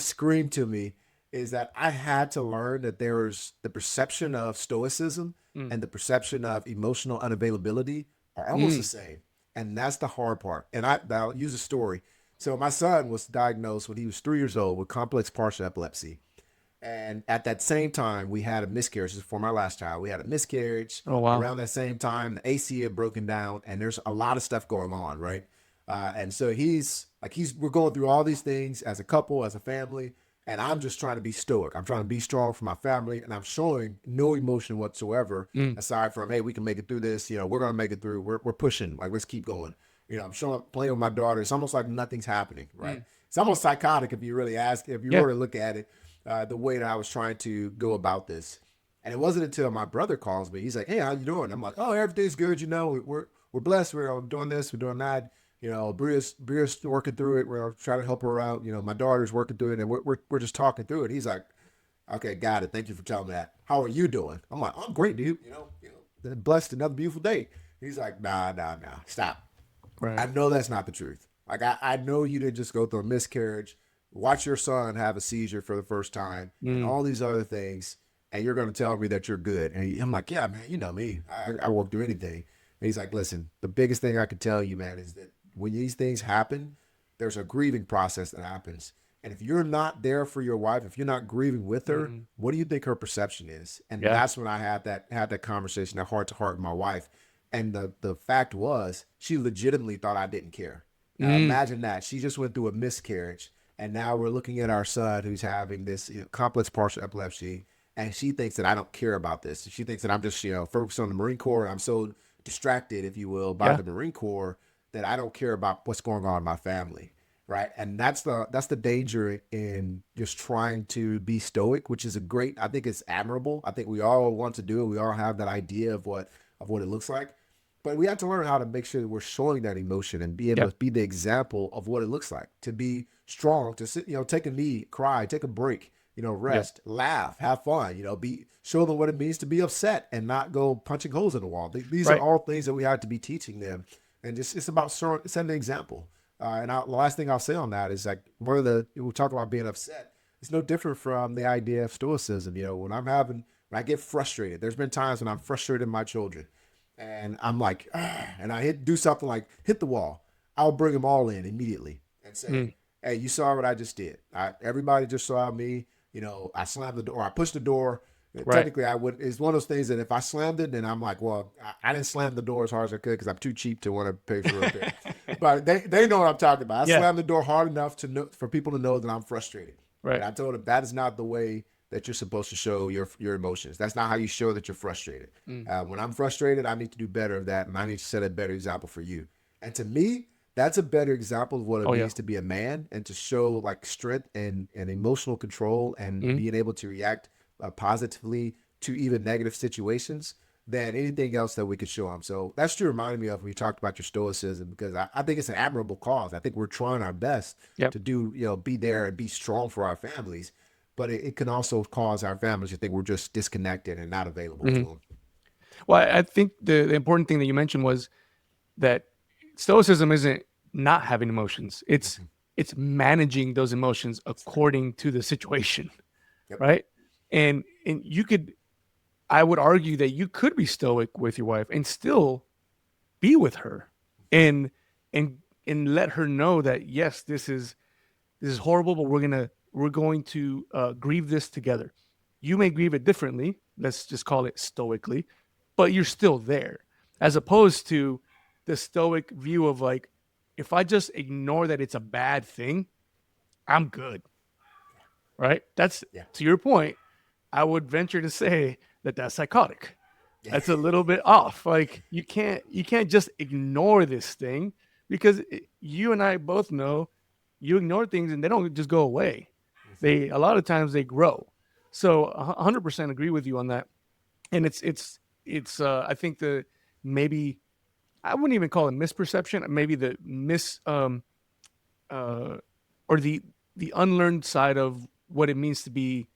screamed to me is that I had to learn that there's the perception of stoicism and the perception of emotional unavailability are almost the same. And that's the hard part. And I'll use a story. So my son was diagnosed when he was 3 years old with complex partial epilepsy. And at that same time, we had a miscarriage. This is for my last child. We had a miscarriage. Oh, wow. Around that same time, the AC had broken down, and there's a lot of stuff going on, right? And so we're going through all these things as a couple, as a family, and I'm just trying to be stoic. I'm trying to be strong for my family, and I'm showing no emotion whatsoever, aside from, hey, we can make it through this. We're gonna make it through. We're pushing. Like, let's keep going. I'm showing up, playing with my daughter. It's almost like nothing's happening, right? It's almost psychotic if you really were to look at it. The way that I was trying to go about this. And it wasn't until my brother calls me. He's like, hey, how you doing? I'm like, oh, everything's good. We're blessed. We're doing this. We're doing that. Bria's working through it. We're trying to help her out. My daughter's working through it, and we're just talking through it. He's like, okay, got it. Thank you for telling me that. How are you doing? I'm like, I'm great, dude. Blessed, another beautiful day. He's like, nah, stop. Right. I know that's not the truth. Like, I know you didn't just go through a miscarriage, watch your son have a seizure for the first time, and all these other things, and you're going to tell me that you're good. And I'm like, yeah, man, you know me. I won't do anything. And he's like, listen, the biggest thing I can tell you, man, is that when these things happen, there's a grieving process that happens. And if you're not there for your wife, if you're not grieving with her, what do you think her perception is? And that's when I had that conversation, that heart to heart with my wife. And the fact was, she legitimately thought I didn't care. Now, imagine that. She just went through a miscarriage. And now we're looking at our son who's having this complex partial epilepsy, and she thinks that I don't care about this. She thinks that I'm just focused on the Marine Corps. I'm so distracted, if you will, by the Marine Corps that I don't care about what's going on in my family, right? And that's the danger in just trying to be stoic, which is I think it's admirable. I think we all want to do it. We all have that idea of what it looks like. But we have to learn how to make sure that we're showing that emotion and be able to be the example of what it looks like to be strong, to sit, take a knee, cry, take a break, rest, laugh, have fun, show them what it means to be upset and not go punching holes in the wall. These are all things that we have to be teaching them. And it's about setting an example. And the last thing I'll say on that is like we talk about being upset. It's no different from the idea of stoicism. When I get frustrated, there's been times when I'm frustrated with my children. And I'm like, and I do something like hit the wall. I'll bring them all in immediately and say, hey, you saw what I just did. Everybody just saw me. I slammed the door. I pushed the door. Technically, I would. It's one of those things that if I slammed it, then I'm like, well, I didn't slam the door as hard as I could because I'm too cheap to want to pay for repair. But they know what I'm talking about. I slammed the door hard enough for people to know that I'm frustrated. Right. And I told them that is not the way that you're supposed to show your emotions. That's not how you show that you're frustrated. When I'm frustrated, I need to do better of that, and I need to set a better example for you. And to me, that's a better example of what it means to be a man and to show like strength and emotional control and being able to react positively to even negative situations than anything else that we could show them. So that's what you reminded me of when you talked about your stoicism, because I think it's an admirable cause. I think we're trying our best to do, be there and be strong for our families. But it can also cause our families to think we're just disconnected and not available to them. Well, I think the important thing that you mentioned was that stoicism isn't not having emotions. It's managing those emotions according to the situation, Yep. right? And you could, I would argue that you could be stoic with your wife and still be with her, and and and let her know that yes, this is horrible, but we're going to grieve this together. You may grieve it differently. Let's just call it stoically, but you're still there, as opposed to the stoic view of like, if I just ignore that it's a bad thing, I'm good, right? That's Yeah. to your point. I would venture to say that that's psychotic. Yeah. That's a little bit off. Like you can't just ignore this thing, because you and I both know you ignore things and they don't just go away. They a lot of times they grow. So 100% agree with you on that. And it's I think the maybe I wouldn't even call it misperception. Maybe the uh or the unlearned side of what it means to be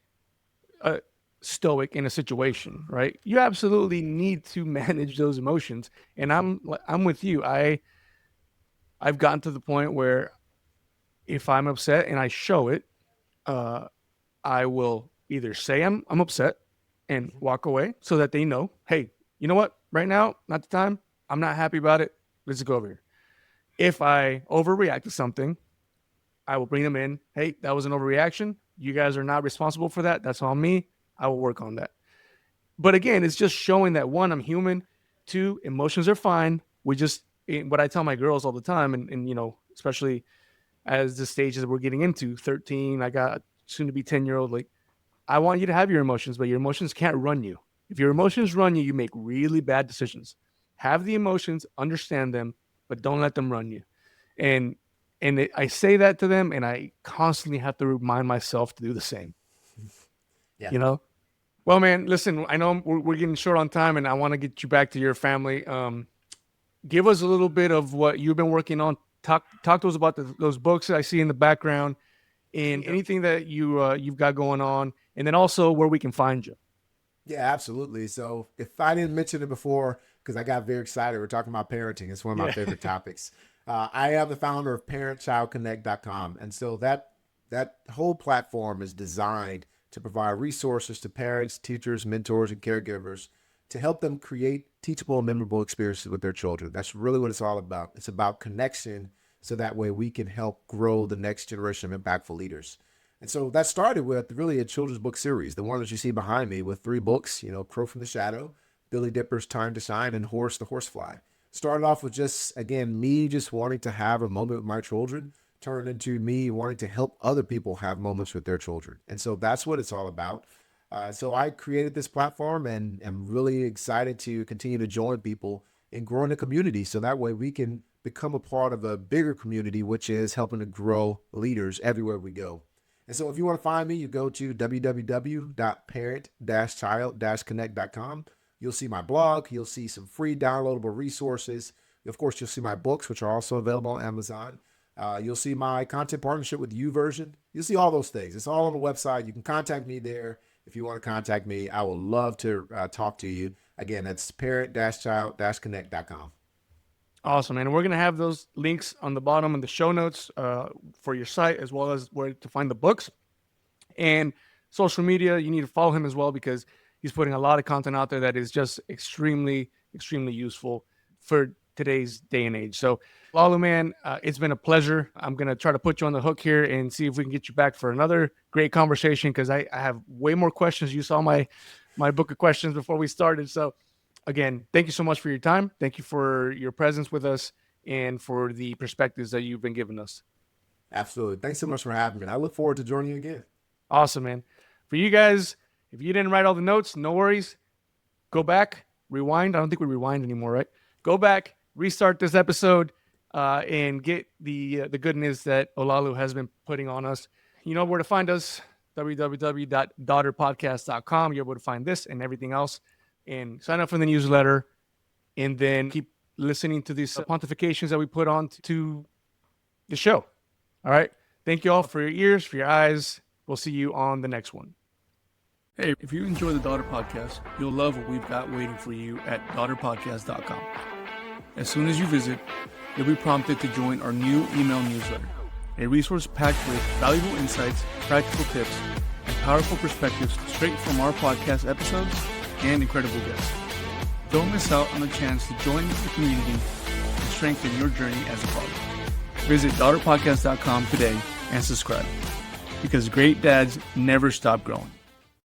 stoic in a situation, right? You absolutely need to manage those emotions. And I'm with you. I've gotten to the point where if I'm upset and I show it, uh, I will either say I'm upset and walk away so that they know, hey, you know what? Right now, not the time. I'm not happy about it. Let's go over here. If I overreact to something, I will bring them in. Hey, that was an overreaction. You guys are not responsible for that. That's on me. I will work on that. But again, it's just showing that one, I'm human. Two, emotions are fine. What I tell my girls all the time, and especially as the stages that we're getting into, 13, I got soon to be 10-year-old. Like, I want you to have your emotions, but your emotions can't run you. If your emotions run you, you make really bad decisions. Have the emotions, understand them, but don't let them run you. And I say that to them, and I constantly have to remind myself to do the same. Yeah. Well, man, listen, I know we're getting short on time, and I want to get you back to your family. Give us a little bit of what you've been working on. Talk to us about those books that I see in the background, and anything that you've got going on, and then also where we can find you. Yeah, absolutely. So if I didn't mention it before, because I got very excited, we're talking about parenting. It's one of my favorite topics. I am the founder of parentchildconnect.com. And so that whole platform is designed to provide resources to parents, teachers, mentors, and caregivers to help them create teachable and memorable experiences with their children. That's really what it's all about. It's about connection, so that way we can help grow the next generation of impactful leaders. And so that started with really a children's book series, the one that you see behind me with 3 books, Crow from the Shadow, Billy Dipper's Time to Shine, and Horace the Horsefly. Started off with just, again, me just wanting to have a moment with my children, turned into me wanting to help other people have moments with their children. And so that's what it's all about. So I created this platform, and am really excited to continue to join people in growing a community, so that way we can become a part of a bigger community, which is helping to grow leaders everywhere we go. And so if you want to find me, you go to www.parent-child-connect.com. You'll see my blog. You'll see some free downloadable resources. Of course, you'll see my books, which are also available on Amazon. You'll see my content partnership with YouVersion. You'll see all those things. It's all on the website. You can contact me there. If you want to contact me, I would love to talk to you. Again, that's parent-child-connect.com. Awesome, man. And we're going to have those links on the bottom in the show notes for your site, as well as where to find the books. And social media, you need to follow him as well, because he's putting a lot of content out there that is just extremely, extremely useful for today's day and age. So, Olaolu, man, it's been a pleasure. I'm going to try to put you on the hook here and see if we can get you back for another great conversation, because I have way more questions. You saw my book of questions before we started. So, again, thank you so much for your time. Thank you for your presence with us and for the perspectives that you've been giving us. Absolutely. Thanks so much for having me. I look forward to joining you again. Awesome, man. For you guys, if you didn't write all the notes, no worries. Go back, rewind. I don't think we rewind anymore, right? Go back, restart this episode, and get the goodness that Olaolu has been putting on us. You know where to find us, www.daughterpodcast.com. You're able to find this and everything else. And sign up for the newsletter, and then keep listening to these pontifications that we put on to the show. All right. Thank you all for your ears, for your eyes. We'll see you on the next one. Hey, if you enjoy the Daughter Podcast, you'll love what we've got waiting for you at daughterpodcast.com. As soon as you visit, you'll be prompted to join our new email newsletter, a resource packed with valuable insights, practical tips, and powerful perspectives straight from our podcast episodes and incredible guests. Don't miss out on the chance to join the community and strengthen your journey as a father. Visit daughterpodcast.com today and subscribe, because great dads never stop growing.